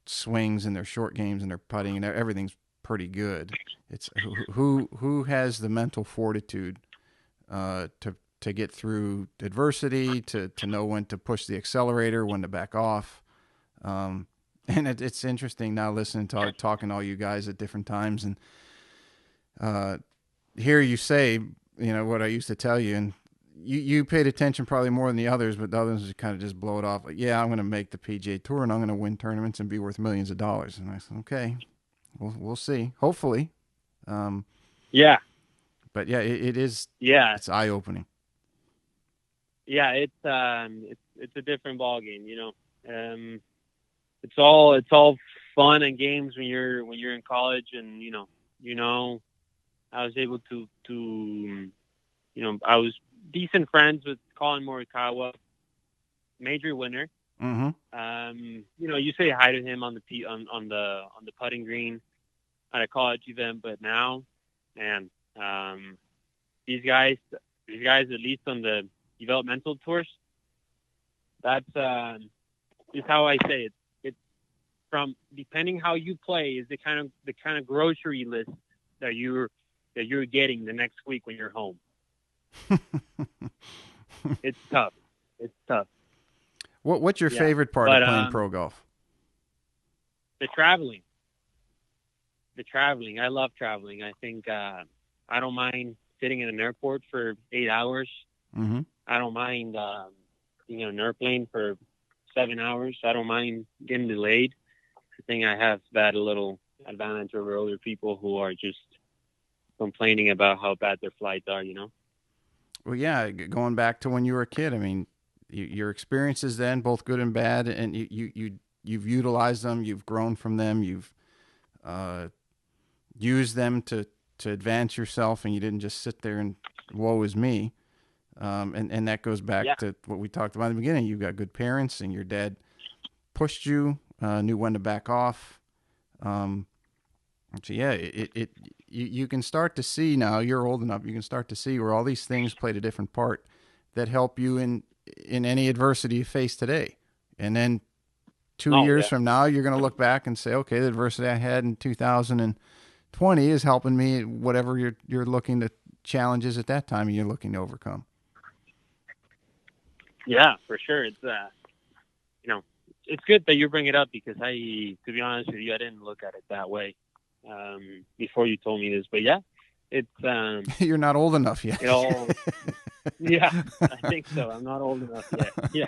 swings and their short games and their putting and everything's pretty good. It's who has the mental fortitude to get through adversity, to know when to push the accelerator, when to back off. And it's interesting now listening to talking to all you guys at different times, and hear you say, what I used to tell you, and you paid attention probably more than the others, but the others kind of just blow it off. Like, yeah, I'm going to make the PGA Tour, and I'm going to win tournaments and be worth millions of dollars. And I said, okay, we'll see. Hopefully. Yeah. But yeah, it is. Yeah. It's eye opening. Yeah, it's a different ball game. It's all fun and games when you're in college, and I was able to I was decent friends with Colin Morikawa, major winner. Mm-hmm. You say hi to him on the putting green at a college event, but now, man, these guys at least on the developmental tours, that's is how I say it. It's from depending how you play is the kind of grocery list that you're getting the next week when you're home. It's tough. What's your favorite part of playing pro golf? The traveling. The traveling. I love traveling. I think I don't mind sitting in an airport for 8 hours. Mm-hmm. I don't mind being on an airplane for 7 hours. I don't mind getting delayed. I think I have that little advantage over other people who are just complaining about how bad their flights are, you know? Well, yeah, going back to when you were a kid, I mean, your experiences then, both good and bad, and you've utilized them, you've grown from them, you've used them to advance yourself, and you didn't just sit there and woe is me. And that goes back to what we talked about in the beginning. You've got good parents, and your dad pushed you, knew when to back off. So yeah, you can start to see now. You're old enough. You can start to see where all these things played a different part that help you in any adversity you face today. And then 2 years from now, you're going to look back and say, okay, the adversity I had in 2020 is helping me. Whatever you're looking to challenges at that time, you're looking to overcome. Yeah, for sure. It's it's good that you bring it up because to be honest with you, I didn't look at it that way before you told me this. But yeah, it's you're not old enough yet. Yeah, I think so. I'm not old enough yet. Yeah,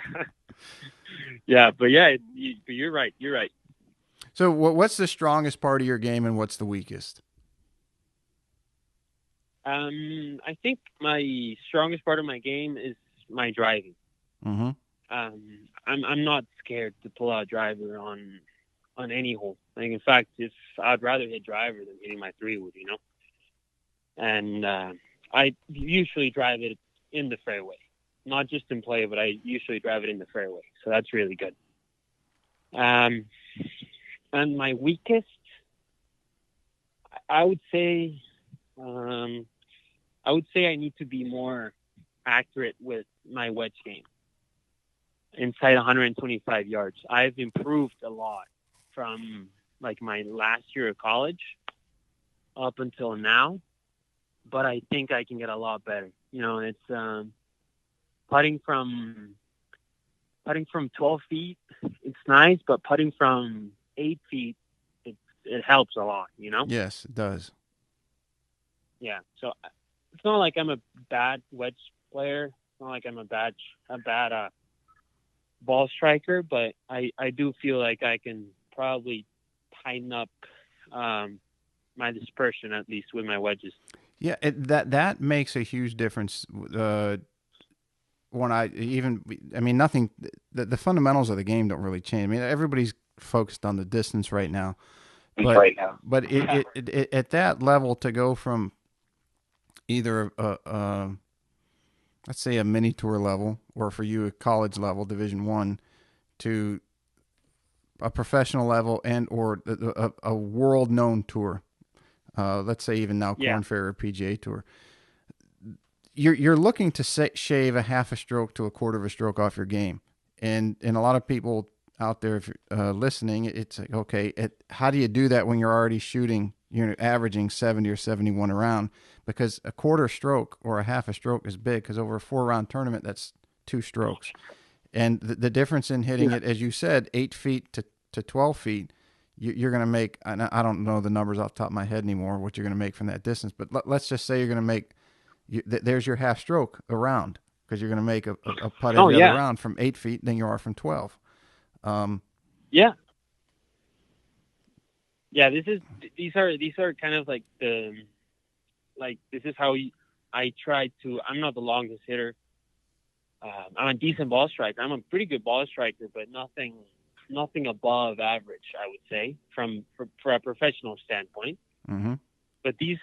yeah, but yeah, you're right. You're right. So, what's the strongest part of your game, and what's the weakest? I think my strongest part of my game is my driving. Mm-hmm. I'm not scared to pull out driver on any hole. Like, in fact, if I'd rather hit driver than hitting my 3-wood, you know. And I usually drive it in the fairway, not just in play, but I usually drive it in the fairway. So that's really good. And my weakest, I would say I need to be more accurate with my wedge game inside 125 yards. I've improved a lot from like my last year of college up until now, but I think I can get a lot better. You know, it's putting from 12 feet, it's nice, but putting from 8 feet, it helps a lot, you know? Yes, it does. Yeah. So it's not like I'm a bad wedge player. It's not like I'm a bad ball striker, but I do feel like I can probably tighten up my dispersion, at least with my wedges. Yeah, that makes a huge difference. Nothing. The fundamentals of the game don't really change. I mean, everybody's focused on the distance right now, but it at that level to go from either let's say a mini tour level, or for you a college level, Division I, to a professional level and or a world known tour. Let's say even now Korn Ferry or PGA Tour. You're looking to shave a half a stroke to a quarter of a stroke off your game, and a lot of people out there listening, it's like, okay, how do you do that when you're already shooting? You're averaging 70 or 71 around, because a quarter stroke or a half a stroke is big, because over a 4-round tournament, that's 2 strokes. And the difference in hitting it, as you said, 8 feet to 12 feet, you're going to make, and I don't know the numbers off the top of my head anymore, what you're going to make from that distance, but let's just say you're going to make, there's your half stroke around, because you're going to make a putt every other round from 8 feet than you are from 12. Yeah. These are kind of like this is how I try to. I'm not the longest hitter. I'm a decent ball striker. I'm a pretty good ball striker, but nothing above average, I would say, for a professional standpoint. Mm-hmm. But these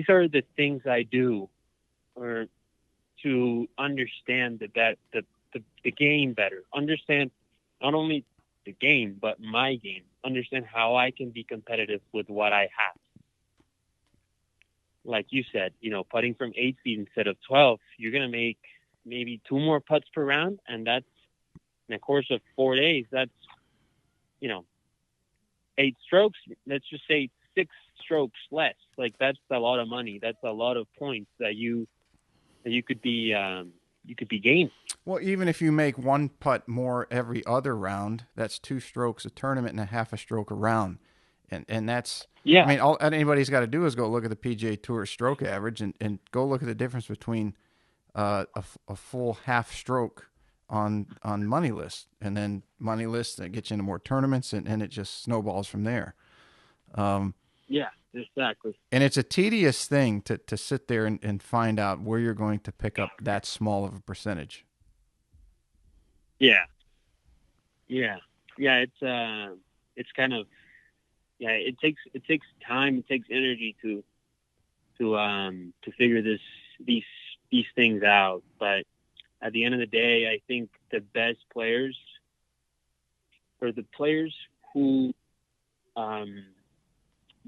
are the things I do, or to understand the game better. Understand not only the game, but my game. Understand how I can be competitive with what I have. Like you said, you know, putting from 8 feet instead of 12, you're going to make maybe 2 more putts per round. And that's, in the course of 4 days, that's, 8 strokes. Let's just say 6 strokes less. Like, that's a lot of money. That's a lot of points that you could be gaining. Well, even if you make one putt more every other round, that's 2 strokes a tournament and a half a stroke a round. And that's, I Yeah, mean, all anybody's got to do is go look at the PGA Tour stroke average and go look at the difference between a full half stroke on money list, and then money list that gets you into more tournaments, and it just snowballs from there. yeah, exactly. And it's a tedious thing to sit there and find out where you're going to pick up that small of a percentage. Yeah, yeah, yeah. It's kind of, yeah. It takes time. It takes energy to figure these things out. But at the end of the day, I think the best players, or the players who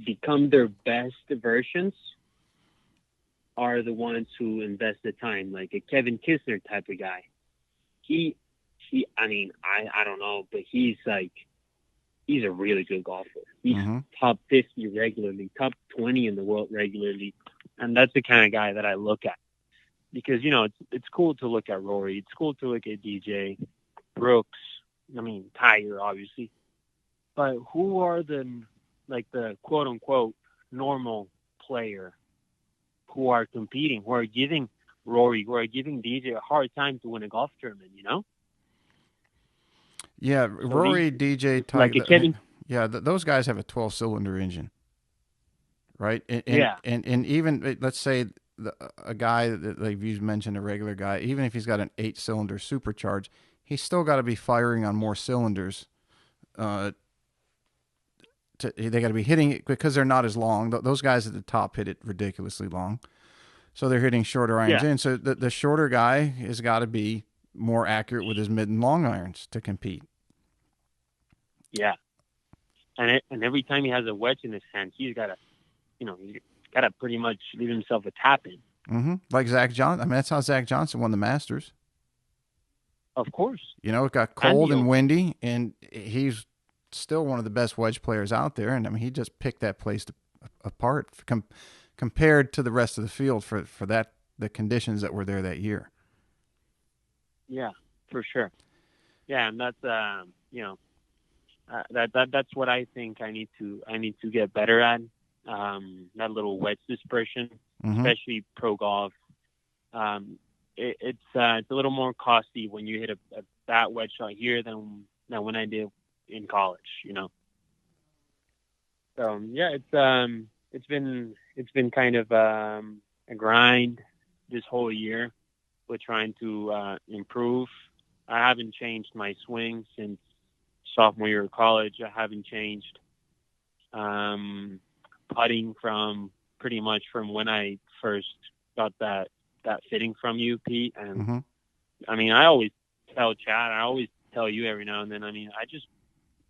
become their best versions, are the ones who invest the time, like a Kevin Kisner type of guy. He, I mean, I don't know, but he's a really good golfer. He's top 50 regularly, top 20 in the world regularly. And that's the kind of guy that I look at, because, it's cool to look at Rory. It's cool to look at DJ, Brooks. I mean, Tiger, obviously. But who are the quote unquote normal player who are competing, who are giving Rory, who are giving DJ a hard time to win a golf tournament, Yeah, So Rory, DJ, Tiger. like a Kevin. Those guys have a 12-cylinder engine, right? And, Yeah. and even, let's say, a guy that, like you mentioned, a regular guy, even if he's got an 8-cylinder supercharge, he's still got to be firing on more cylinders. They got to be hitting it because they're not as long. Those guys at the top hit it ridiculously long, so they're hitting shorter irons in. So the shorter guy has got to be more accurate with his mid and long irons to compete. Yeah, and every time he has a wedge in his hand, he's got to pretty much leave himself a tap in. Like Zach Johnson. I mean, that's how Zach Johnson won the Masters. Of course. It got cold and windy, and he's still one of the best wedge players out there. And I mean, he just picked that place apart compared to the rest of the field for the conditions that were there that year. Yeah, for sure. Yeah, and that's that's what I think I need to get better at. That little wedge dispersion, especially pro golf. It's a little more costly when you hit a bad wedge shot here than when I did in college, So yeah, it's been kind of a grind this whole year with trying to improve. I haven't changed my swing since sophomore year of college. I haven't changed putting from pretty much from when I first got that fitting from you, Pete. And I mean, I always tell Chad, I always tell you every now and then. I mean, I just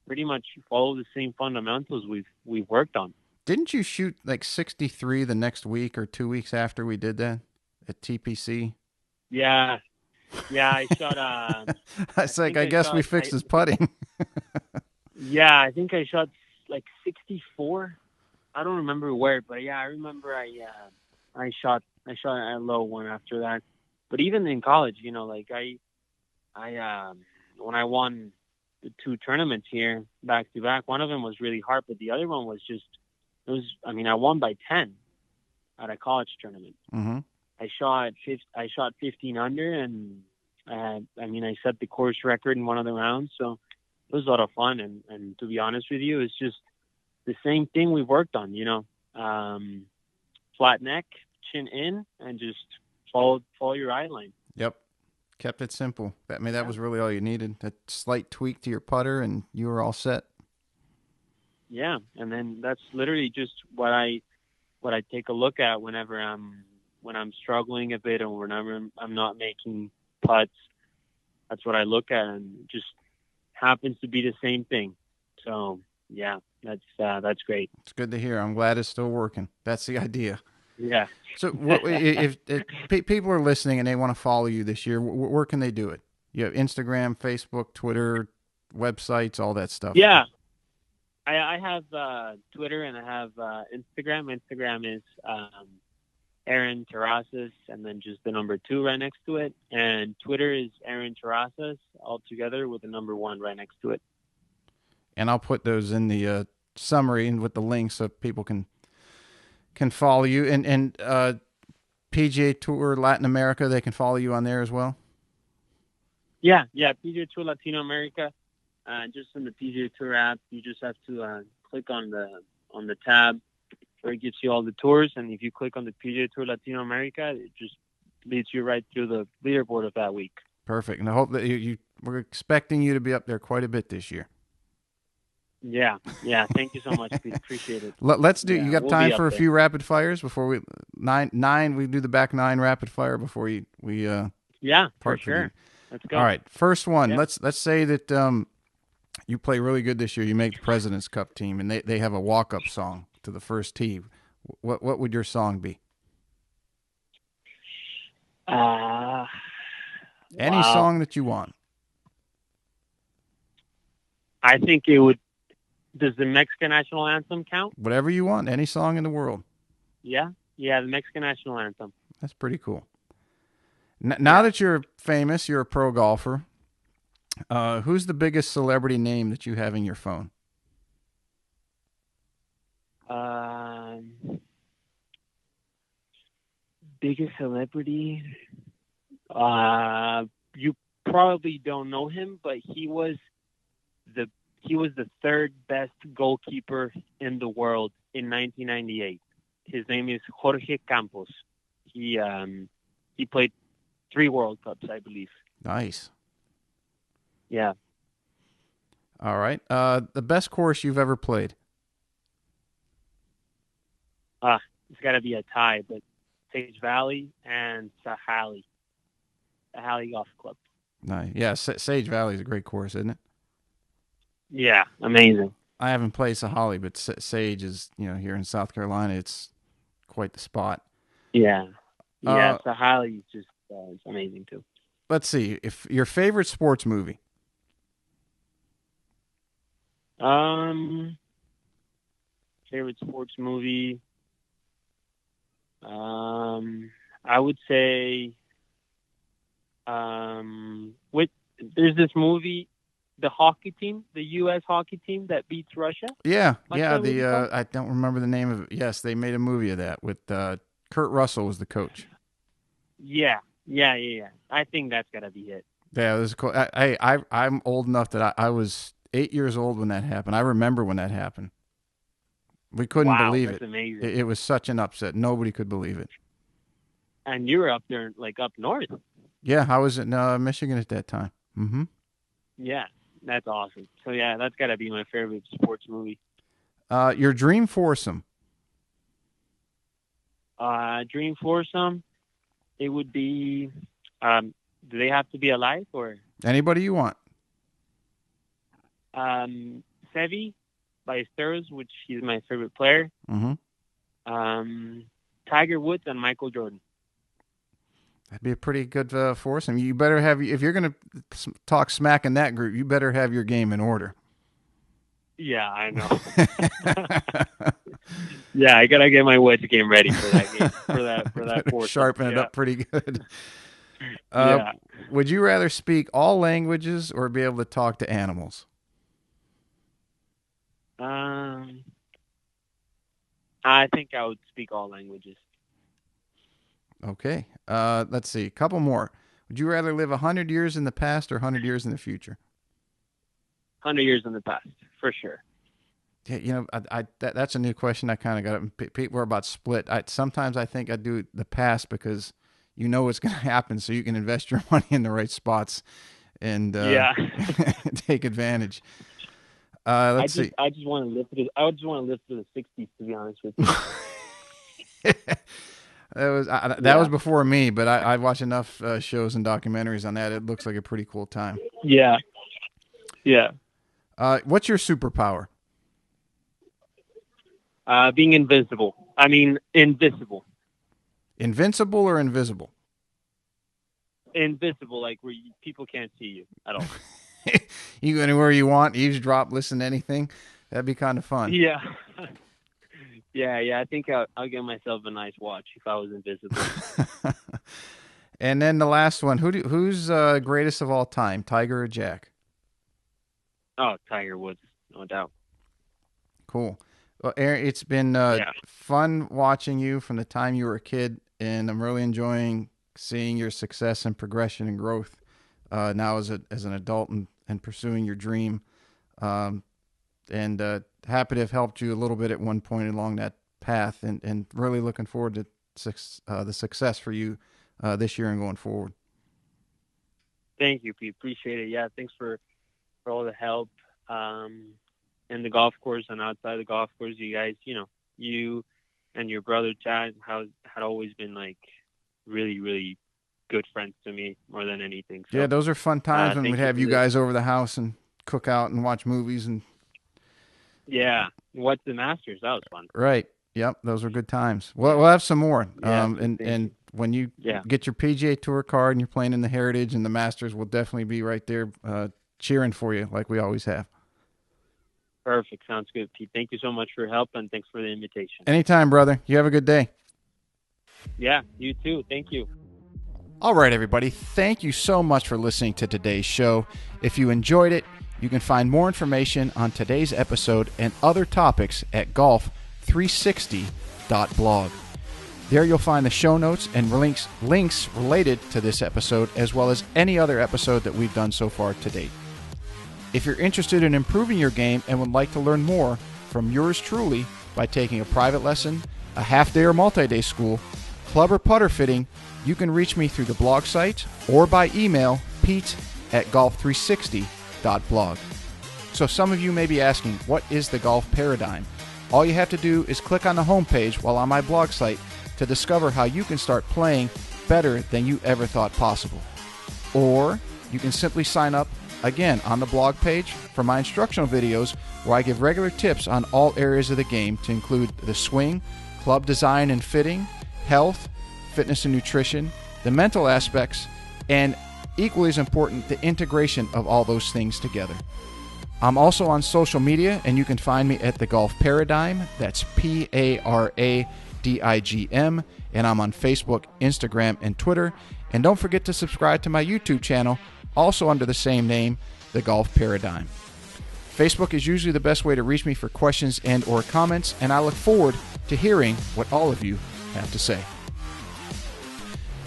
pretty much follow the same fundamentals we've worked on. Didn't you shoot like 63 the next week or 2 weeks after we did that at TPC? Yeah, I shot. I guess we fixed his putting. Yeah, I think I shot like 64. I don't remember where, but yeah, I remember I shot a low one after that. But even in college, like I when I won the 2 tournaments here back to back, one of them was really hard, but the other one was I won by 10 at a college tournament. I shot 15 under, and I set the course record in one of the rounds. So it was a lot of fun. And to be honest with you, it's just the same thing we've worked on, flat neck, chin in, and just follow your eye line. Yep. Kept it simple. That was really all you needed. That slight tweak to your putter, and you were all set. Yeah, and then that's literally just what I take a look at whenever when I'm struggling a bit, or whenever I'm not making putts. That's what I look at, and it just happens to be the same thing. So yeah, that's great. It's good to hear. I'm glad it's still working. That's the idea. Yeah. So if people are listening and they want to follow you this year, where can they do it? You have Instagram, Facebook, Twitter, websites, all that stuff. Yeah. I have Twitter and I have Instagram. Instagram is Aaron Terrazas, and then just the number 2 right next to it. And Twitter is Aaron Terrazas, all together with the number 1 right next to it. And I'll put those in the summary and with the links so people can follow you. And PGA Tour Latin America, they can follow you on there as well? Yeah, PGA Tour Latin America. Just in the PGA Tour app, you just have to click on the tab where it gives you all the tours, and if you click on the PGA Tour Latin America, it just leads you right through the leaderboard of that week. Perfect. And I hope that we're expecting you to be up there quite a bit this year. Yeah. Thank you so much, Pete. Appreciate it. Let's do. You got time for a there. few rapid fires before we nine? We do the back 9 rapid fire before we Yeah, for sure. Let's go. All right, first one. Yeah. Let's say that you play really good this year. You make the President's Cup team, and they have a walk-up song to the first tee. What would your song be? Any song that you want. I think it would. Does the Mexican national anthem count? Whatever you want. Any song in the world. Yeah, the Mexican national anthem. That's pretty cool. Now that you're famous, you're a pro golfer. Who's the biggest celebrity name that you have in your phone? Biggest celebrity? You probably don't know him, but he was the 3rd best goalkeeper in the world in 1998. His name is Jorge Campos. He played 3 World Cups, I believe. Nice. Yeah. All right. The best course you've ever played? It's got to be a tie, but Sage Valley and Sahali Golf Club. Nice. Yeah, Sage Valley is a great course, isn't it? Yeah, amazing. I haven't played Sahali, but Sage is, here in South Carolina, it's quite the spot. Yeah. Sahali is just it's amazing too. Let's see. If your favorite sports movie? Favorite sports movie? I would say there's this movie, the hockey team, the U.S. hockey team that beats Russia. Yeah. I don't remember the name of it. Yes, they made a movie of that with Kurt Russell was the coach. Yeah. I think that's gotta be it. Yeah, it was cool. I'm old enough that I was 8 years old when that happened. I remember when that happened. We couldn't believe it. That's amazing. It was such an upset. Nobody could believe it. And you were up there, up north. Yeah, I was in Michigan at that time. Mm-hmm. Yeah, that's awesome. So yeah, that's gotta be my favorite sports movie. Your dream foursome? Dream foursome? It would be. Do they have to be alive or anybody you want? Seve Ballesteros, which he's my favorite player. Mm-hmm. Tiger Woods and Michael Jordan. That'd be a pretty good foursome. You better have, if you're going to talk smack in that group, you better have your game in order. Yeah, I know. Yeah, I gotta get my wedge game ready for that game. For that foursome. Sharpen it up pretty good. Yeah. Would you rather speak all languages or be able to talk to animals? I think I would speak all languages. Okay. Let's see. A couple more. Would you rather live 100 years in the past or 100 years in the future? 100 years in the past, for sure. Yeah, that's a new question. I kind of got. People are about split. Sometimes I think I do the past because you know what's going to happen, so you can invest your money in the right spots and take advantage. Let's see. I just want to live through. I just want to live through the 60s, to be honest with you. That was before me, but I watch enough shows and documentaries on that. It looks like a pretty cool time. Yeah. What's your superpower? Being invincible. I mean, invisible. Invincible or invisible? Invisible, like where people can't see you at all. You go anywhere you want, eavesdrop, listen to anything. That'd be kind of fun. Yeah. Yeah. I think I'll get myself a nice watch if I was invisible. And then the last one, who's greatest of all time, Tiger or Jack? Oh, Tiger Woods, no doubt. Cool. Well, Aaron, it's been fun watching you from the time you were a kid, and I'm really enjoying seeing your success and progression and growth now as an adult and pursuing your dream. And happy to have helped you a little bit at one point along that path, and really looking forward to the success for you this year and going forward. Thank you, Pete. Appreciate it. Yeah, thanks for all the help in the golf course and outside the golf course. You guys, you and your brother Chad had always been like really, really good friends to me more than anything. So, yeah, those are fun times when we'd have you guys over the house and cook out and watch movies and. Yeah, watch the Masters. That was fun. Right. Yep, those were good times. We'll have some more. Yeah, and when you get your PGA Tour card and you're playing in the Heritage and the Masters, we'll definitely be right there cheering for you like we always have. Perfect. Sounds good, Pete. Thank you so much for your help, and thanks for the invitation. Anytime, brother. You have a good day. Yeah, you too. Thank you. All right, everybody. Thank you so much for listening to today's show. If you enjoyed it, you can find more information on today's episode and other topics at golf360.blog. There you'll find the show notes and links related to this episode, as well as any other episode that we've done so far to date. If you're interested in improving your game and would like to learn more from yours truly by taking a private lesson, a half-day or multi-day school, club or putter fitting, you can reach me through the blog site or by email, pete@golf360.blog. So some of you may be asking, what is the golf paradigm? All you have to do is click on the homepage while on my blog site to discover how you can start playing better than you ever thought possible. Or you can simply sign up again on the blog page for my instructional videos where I give regular tips on all areas of the game to include the swing, club design and fitting, health, fitness and nutrition, the mental aspects, and equally as important, the integration of all those things together. I'm also on social media, and you can find me at The Golf Paradigm. That's PARADIGM. And I'm on Facebook, Instagram, and Twitter. And don't forget to subscribe to my YouTube channel, also under the same name, The Golf Paradigm. Facebook is usually the best way to reach me for questions and or comments, and I look forward to hearing what all of you have to say.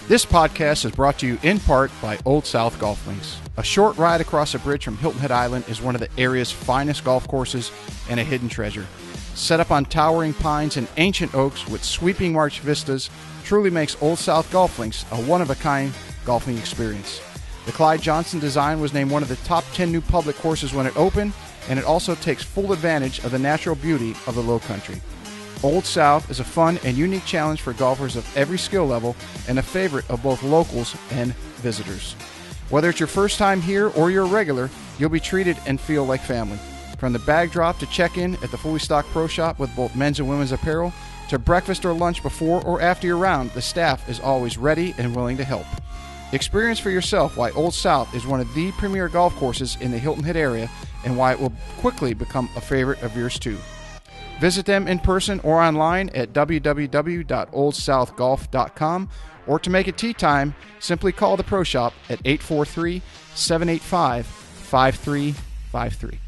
This podcast is brought to you in part by Old South Golf Links. A short ride across a bridge from Hilton Head Island is one of the area's finest golf courses and a hidden treasure. Set up on towering pines and ancient oaks with sweeping marsh vistas, truly makes Old South Golf Links a one-of-a-kind golfing experience. The Clyde Johnson design was named one of the top 10 new public courses when it opened, and it also takes full advantage of the natural beauty of the Low Country. Old South is a fun and unique challenge for golfers of every skill level and a favorite of both locals and visitors. Whether it's your first time here or you're a regular, you'll be treated and feel like family. From the bag drop to check-in at the fully stocked pro shop with both men's and women's apparel, to breakfast or lunch before or after your round, the staff is always ready and willing to help. Experience for yourself why Old South is one of the premier golf courses in the Hilton Head area and why it will quickly become a favorite of yours too. Visit them in person or online at www.oldsouthgolf.com, or to make it tee time, simply call the pro shop at 843-785-5353.